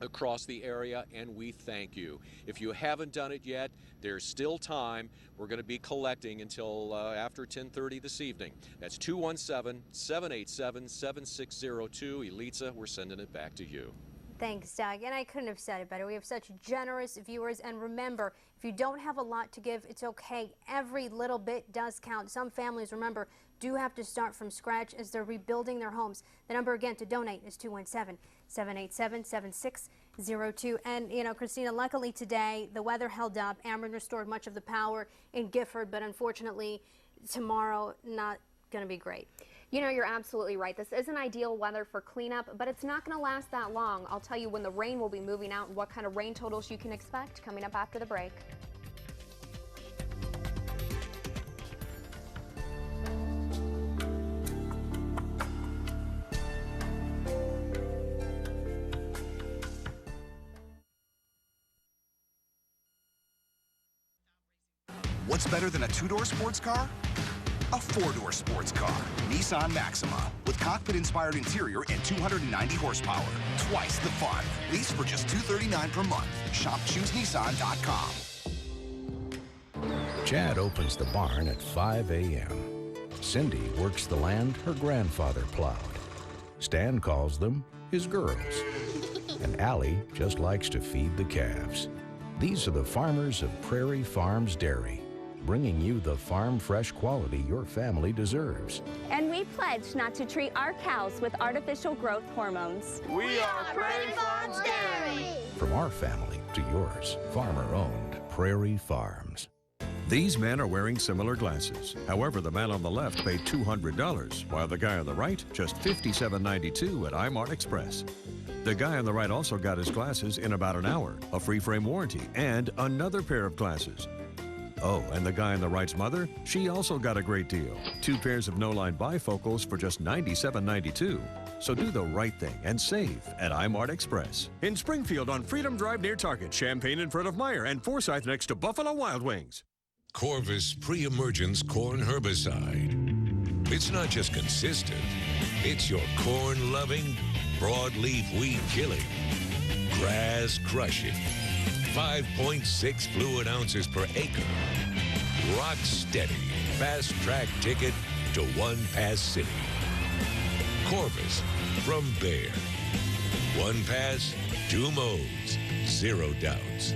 across the area, and we thank you. If you haven't done it yet, there's still time. We're going to be collecting until after 10:30 this evening. That's 217-787-7602. Elitsa, we're sending it back to you. Thanks, Doug. And I couldn't have said it better. We have such generous viewers. And remember, if you don't have a lot to give, it's okay. Every little bit does count. Some families, remember, do have to start from scratch as they're rebuilding their homes. The number again to donate is 217-787-7602. And, you know, Christina, luckily today the weather held up. Ameren restored much of the power in Gifford, but unfortunately tomorrow not going to be great. You know, you're absolutely right. This isn't ideal weather for cleanup, but it's not going to last that long. I'll tell you when the rain will be moving out and what kind of rain totals you can expect coming up after the break. What's better than a two-door sports car? A four-door sports car, Nissan Maxima, with cockpit-inspired interior and 290 horsepower. Twice the fun. Lease for just $239 per month. Shop ChooseNissan.com. Chad opens the barn at 5 a.m. Cindy works the land her grandfather plowed. Stan calls them his girls. And Allie just likes to feed the calves. These are the farmers of Prairie Farms Dairy, bringing you the farm fresh quality your family deserves. And we pledge not to treat our cows with artificial growth hormones. We are Prairie Farms Dairy. From our family to yours, farmer-owned Prairie Farms. These men are wearing similar glasses. However, the man on the left paid $200, while the guy on the right just $57.92 at iMart Express. The guy on the right also got his glasses in about an hour, a free frame warranty, and another pair of glasses. Oh, and the guy on the right's mother, she also got a great deal. 2 pairs of no-line bifocals for just $97.92. So do the right thing and save at iMart Express. In Springfield on Freedom Drive near Target, Champaign in front of Meyer, and Forsyth next to Buffalo Wild Wings. Corvus pre-emergence corn herbicide. It's not just consistent, it's your corn-loving, broadleaf weed-killing, grass-crushing, 5.6 fluid ounces per acre. Rock steady, fast-track ticket to One Pass City. Corvus from Bayer. One pass, 2 modes, 0 doubts.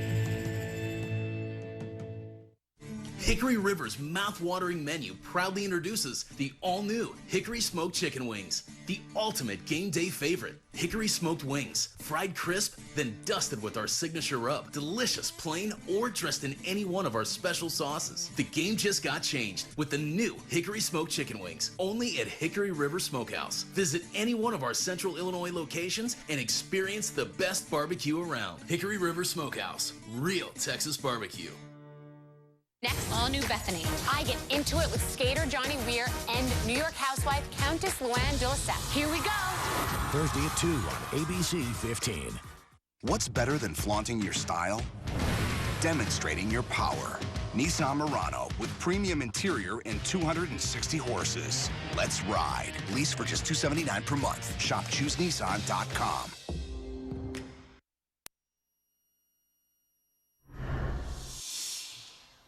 Hickory River's mouth-watering menu proudly introduces the all-new Hickory Smoked Chicken Wings, the ultimate game day favorite. Hickory smoked wings, fried crisp, then dusted with our signature rub. Delicious, plain, or dressed in any one of our special sauces. The game just got changed with the new Hickory Smoked Chicken Wings, only at Hickory River Smokehouse. Visit any one of our Central Illinois locations and experience the best barbecue around. Hickory River Smokehouse, real Texas barbecue. Next, all new Bethany. I get into it with skater Johnny Weir and New York housewife Countess Luann de Lesseps. Here we go. Thursday at 2 on ABC 15. What's better than flaunting your style? Demonstrating your power. Nissan Murano with premium interior and 260 horses. Let's ride. Lease for just $279 per month. Shop ChooseNissan.com.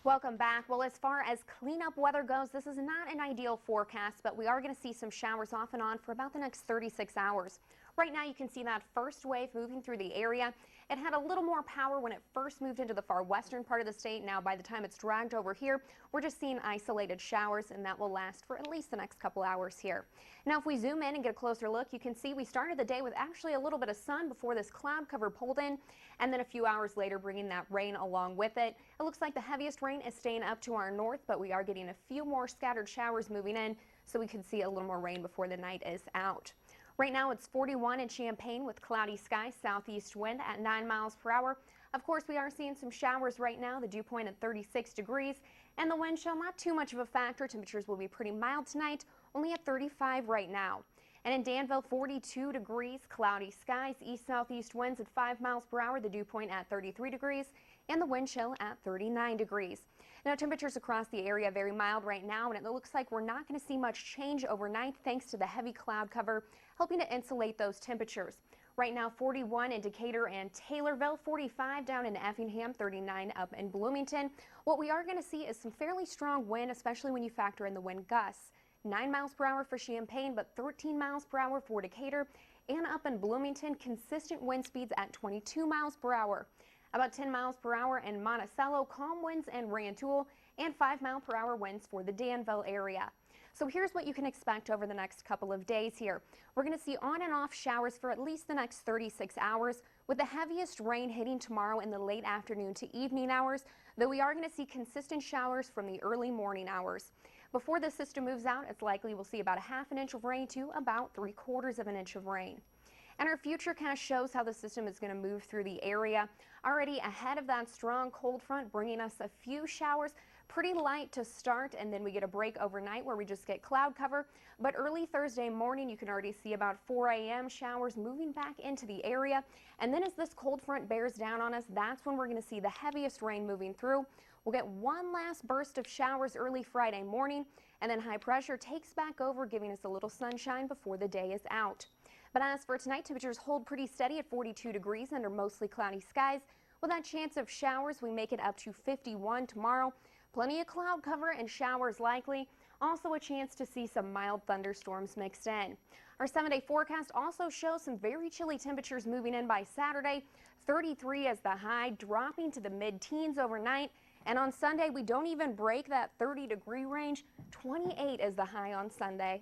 Welcome back. Well, as far as cleanup weather goes, this is not an ideal forecast, but we are going to see some showers off and on for about the next 36 hours. Right now, you can see that first wave moving through the area. It had a little more power when it first moved into the far western part of the state. Now, by the time it's dragged over here, we're just seeing isolated showers, and that will last for at least the next couple hours here. Now, if we zoom in and get a closer look, you can see we started the day with actually a little bit of sun before this cloud cover pulled in, and then a few hours later bringing that rain along with it. It looks like the heaviest rain is staying up to our north, but we are getting a few more scattered showers moving in, so we could see a little more rain before the night is out. Right now it's 41 in Champaign with cloudy skies, southeast wind at 9 miles per hour. Of course, we are seeing some showers right now, the dew point at 36 degrees, and the wind chill not too much of a factor. Temperatures will be pretty mild tonight, only at 35 right now. And in Danville, 42 degrees, cloudy skies, east-southeast winds at 5 miles per hour, the dew point at 33 degrees, and the wind chill at 39 degrees. Now, temperatures across the area very mild right now, and it looks like we're not going to see much change overnight thanks to the heavy cloud cover, helping to insulate those temperatures. Right now, 41 in Decatur and Taylorville, 45 down in Effingham, 39 up in Bloomington. What we are going to see is some fairly strong wind, especially when you factor in the wind gusts. 9 miles per hour for Champaign, but 13 miles per hour for Decatur. And up in Bloomington, consistent wind speeds at 22 miles per hour. About 10 miles per hour in Monticello, calm winds and Rantoul, and 5 mile per hour winds for the Danville area. So here's what you can expect over the next couple of days here. We're going to see on and off showers for at least the next 36 hours, with the heaviest rain hitting tomorrow in the late afternoon to evening hours, though we are going to see consistent showers from the early morning hours. Before the system moves out, it's likely we'll see about a half an inch of rain to about 3/4 of an inch of rain. And our futurecast shows how the system is going to move through the area. Already ahead of that strong cold front, bringing us a few showers, pretty light to start, and then we get a break overnight where we just get cloud cover. But early Thursday morning, you can already see about 4 a.m. showers moving back into the area. And then as this cold front bears down on us, that's when we're going to see the heaviest rain moving through. We'll get one last burst of showers early Friday morning, and then high pressure takes back over, giving us a little sunshine before the day is out. But as for tonight, temperatures hold pretty steady at 42 degrees under mostly cloudy skies. With that chance of showers, we make it up to 51 tomorrow. Plenty of cloud cover and showers likely. Also a chance to see some mild thunderstorms mixed in. Our 7-day forecast also shows some very chilly temperatures moving in by Saturday. 33 as the high, dropping to the mid-teens overnight. And on Sunday, we don't even break that 30-degree range. 28 is the high on Sunday.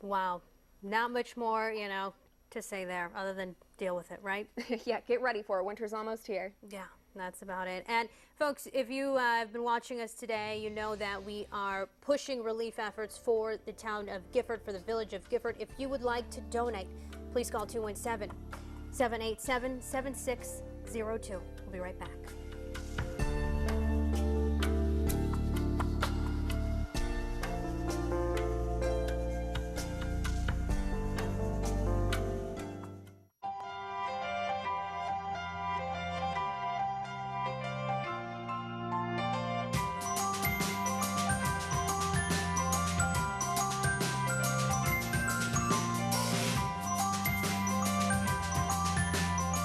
Wow. Not much more, you know, to say there other than deal with it, right? Yeah, get ready for it. Winter's almost here. Yeah, that's about it. And folks, if you have been watching us today, you know that we are pushing relief efforts for the town of Gifford, for the village of Gifford. If you would like to donate, please call 217-787-7602. We'll be right back.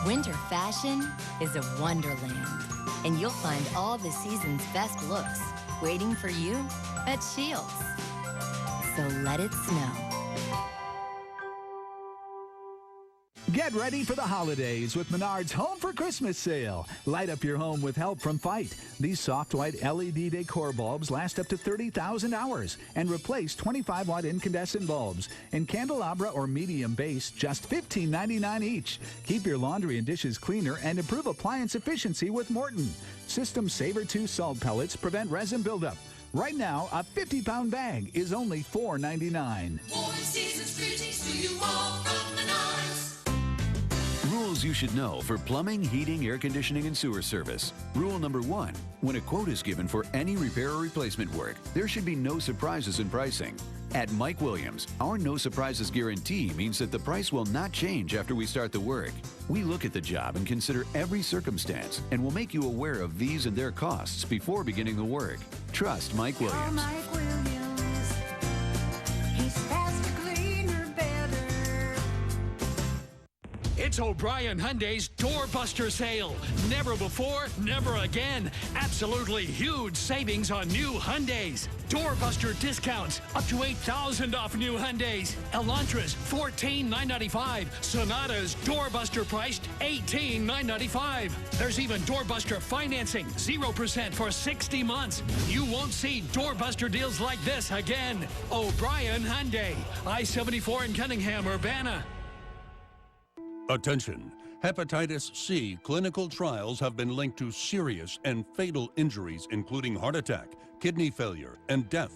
Winter fashion is a wonderland, and you'll find all the season's best looks waiting for you at Shields. So let it snow. Get ready for the holidays with Menard's Home for Christmas sale. Light up your home with help from Fight. These soft white LED decor bulbs last up to 30,000 hours and replace 25-watt incandescent bulbs. In candelabra or medium base, just $15.99 each. Keep your laundry and dishes cleaner and improve appliance efficiency with Morton. System Saver 2 salt pellets prevent resin buildup. Right now, a 50-pound bag is only $4.99. Warm season's greetings to you all from Menards. Rules you should know for plumbing, heating, air conditioning, and sewer service. Rule number 1. When a quote is given for any repair or replacement work, there should be no surprises in pricing. At Mike Williams, our no surprises guarantee means that the price will not change after we start the work. We look at the job and consider every circumstance and will make you aware of these and their costs before beginning the work. Trust Mike Williams. Mike Williams. He's faster, cleaner, better. It's O'Brien Hyundai's Doorbuster sale. Never before, never again. Absolutely huge savings on new Hyundais. Doorbuster discounts up to $8,000 off new Hyundais. Elantras $14,995. Sonatas Doorbuster priced $18,995. There's even Doorbuster financing 0% for 60 months. You won't see Doorbuster deals like this again. O'Brien Hyundai, I-74 in Cunningham, Urbana. Attention. Hepatitis C clinical trials have been linked to serious and fatal injuries, including heart attack, kidney failure, and death.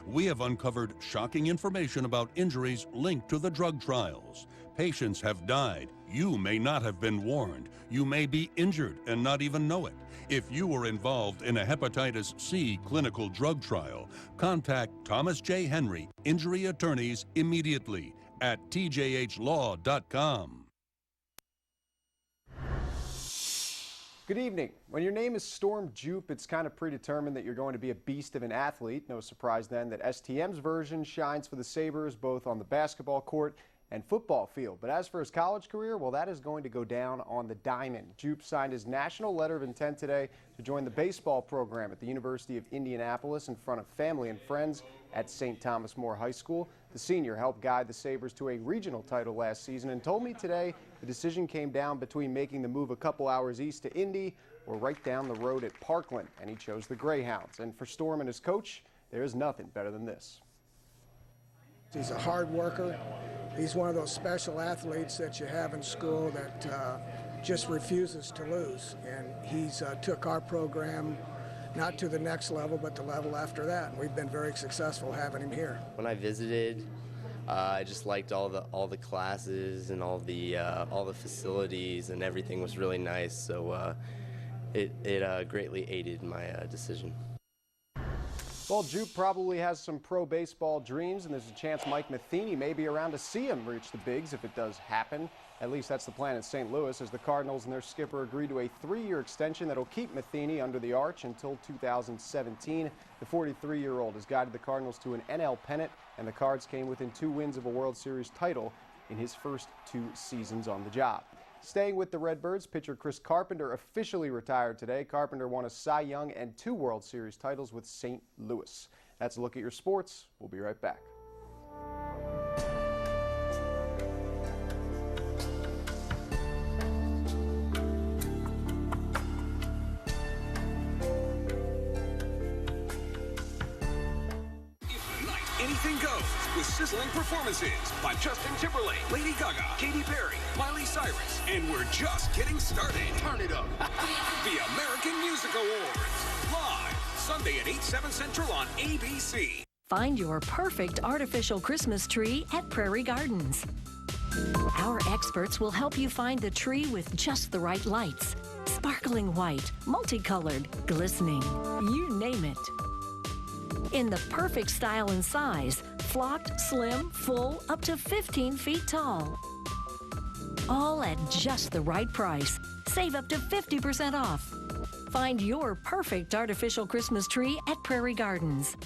We have uncovered shocking information about injuries linked to the drug trials. Patients have died. You may not have been warned. You may be injured and not even know it. If you were involved in a hepatitis C clinical drug trial, contact Thomas J. Henry Injury Attorneys immediately at tjhlaw.com. Good evening. When your name is Storm Jupe, it's kind of predetermined that you're going to be a beast of an athlete. No surprise then that STM's version shines for the Sabres both on the basketball court and football field. But as for his college career, well, that is going to go down on the diamond. Jupe signed his national letter of intent today to join the baseball program at the University of Indianapolis in front of family and friends at St. Thomas More High School. The senior helped guide the Sabres to a regional title last season and told me today the decision came down between making the move a couple hours east to Indy or right down the road at Parkland, and he chose the Greyhounds. And for Storm and his coach, there is nothing better than this. He's a hard worker. He's one of those special athletes that you have in school that just refuses to lose. And he's took our program not to the next level, but the level after that. And we've been very successful having him here. When I visited, I just liked all the classes and all the facilities, and everything was really nice. So it greatly aided my decision. Well, Jupe probably has some pro baseball dreams, and there's a chance Mike Matheny may be around to see him reach the bigs if it does happen. At least that's the plan in St. Louis, as the Cardinals and their skipper agreed to a 3-year extension that'll keep Matheny under the arch until 2017. The 43-year-old has guided the Cardinals to an NL pennant, and the Cards came within 2 wins of a World Series title in his first 2 seasons on the job. Staying with the Redbirds, pitcher Chris Carpenter officially retired today. Carpenter won a Cy Young and 2 World Series titles with St. Louis. That's a look at your sports. We'll be right back. Anything goes with sizzling performances by Justin Timberlake, Lady Gaga, Katy Perry, Miley Cyrus, and we're just getting started. Turn it up. The American Music Awards, live Sunday at 8/7 Central on ABC. Find your perfect artificial Christmas tree at Prairie Gardens. Our experts will help you find the tree with just the right lights. Sparkling white, multicolored, glistening, you name it. In the perfect style and size, flocked, slim, full, up to 15 feet tall. All at just the right price. Save up to 50% off. Find your perfect artificial Christmas tree at Prairie Gardens.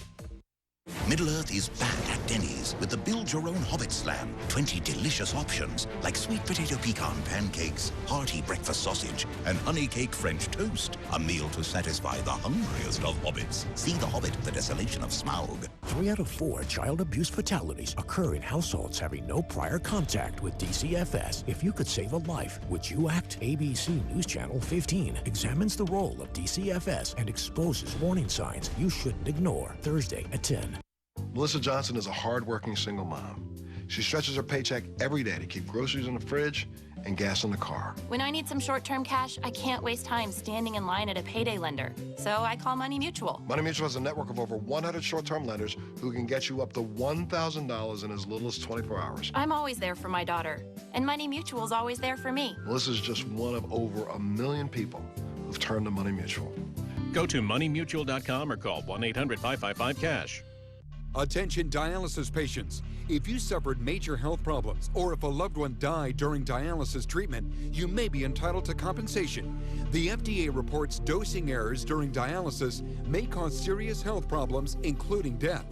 Middle-earth is back at Denny's with the build-your-own Hobbit Slam. 20 delicious options like sweet potato pecan pancakes, hearty breakfast sausage, and honey cake French toast. A meal to satisfy the hungriest of hobbits. See The Hobbit, The Desolation of Smaug. 3 out of 4 child abuse fatalities occur in households having no prior contact with DCFS. If you could save a life, would you act? ABC News Channel 15 examines the role of DCFS and exposes warning signs you shouldn't ignore. Thursday at 10. Melissa Johnson is a hard-working single mom. She stretches her paycheck every day to keep groceries in the fridge and gas in the car. When I need some short-term cash, I can't waste time standing in line at a payday lender. So I call Money Mutual. Money Mutual has a network of over 100 short-term lenders who can get you up to $1,000 in as little as 24 hours. I'm always there for my daughter, and Money Mutual's always there for me. Melissa's just one of over 1 million people who've turned to Money Mutual. Go to moneymutual.com or call 1-800-555-CASH. Attention dialysis patients. If you suffered major health problems or if a loved one died during dialysis treatment, you may be entitled to compensation. The FDA reports dosing errors during dialysis may cause serious health problems, including death.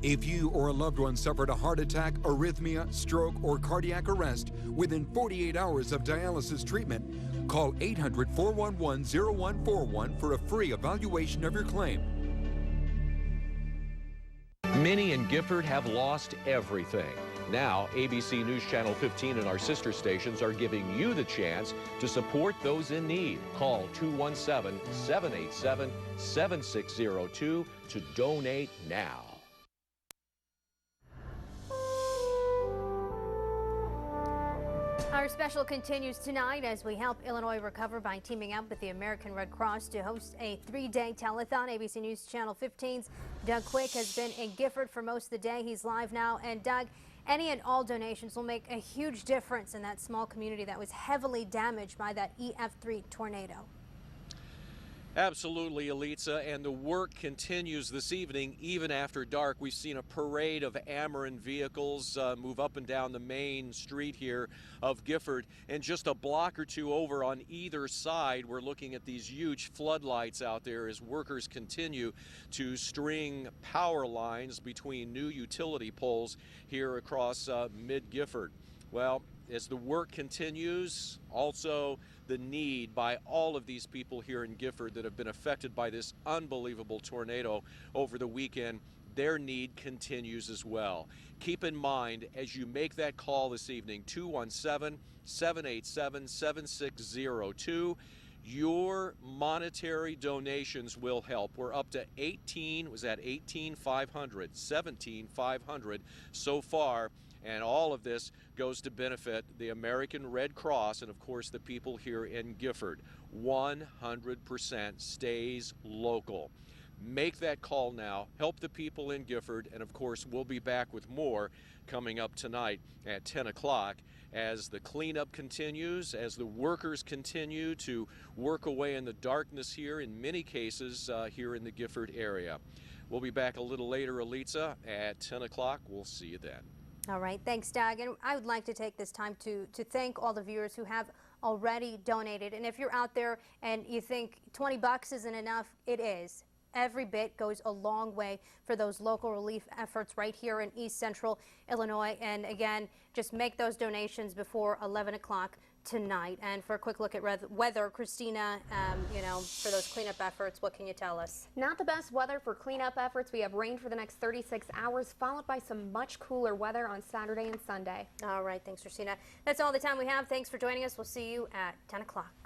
If you or a loved one suffered a heart attack, arrhythmia, stroke, or cardiac arrest within 48 hours of dialysis treatment, call 800-411-0141 for a free evaluation of your claim. Many in Gifford have lost everything. Now, ABC News Channel 15 and our sister stations are giving you the chance to support those in need. Call 217-787-7602 to donate now. Our special continues tonight as we help Illinois recover by teaming up with the American Red Cross to host a 3-day telethon. ABC News Channel 15's Doug Quick has been in Gifford for most of the day. He's live now. And Doug, any and all donations will make a huge difference in that small community that was heavily damaged by that EF3 tornado. Absolutely, Elitsa, and the work continues this evening even after dark. We've seen a parade of Ameren vehicles move up and down the main street here of Gifford, and just a block or two over on either side we're looking at these huge floodlights out there as workers continue to string power lines between new utility poles here across mid-Gifford. Well, as the work continues, also the need by all of these people here in Gifford that have been affected by this unbelievable tornado over the weekend, their need continues as well. Keep in mind, as you make that call this evening, 217-787-7602, your monetary donations will help. We're up to 17,500 so far. And all of this goes to benefit the American Red Cross and, of course, the people here in Gifford. 100% stays local. Make that call now. Help the people in Gifford. And, of course, we'll be back with more coming up tonight at 10 o'clock as the cleanup continues, as the workers continue to work away in the darkness here, in many cases here in the Gifford area. We'll be back a little later, Elitsa, at 10 o'clock. We'll see you then. All right, thanks, Doug. And I would like to take this time to thank all the viewers who have already donated. And if you're out there and you think 20 bucks isn't enough, it is. Every bit goes a long way for those local relief efforts right here in East Central Illinois. And again, just make those donations before 11 o'clock tonight. And for a quick look at weather, Christina, for those cleanup efforts, what can you tell us? Not the best weather for cleanup efforts. We have rain for the next 36 hours, followed by some much cooler weather on Saturday and Sunday. All right, thanks, Christina. That's all the time we have. Thanks for joining us. We'll see you at 10 o'clock.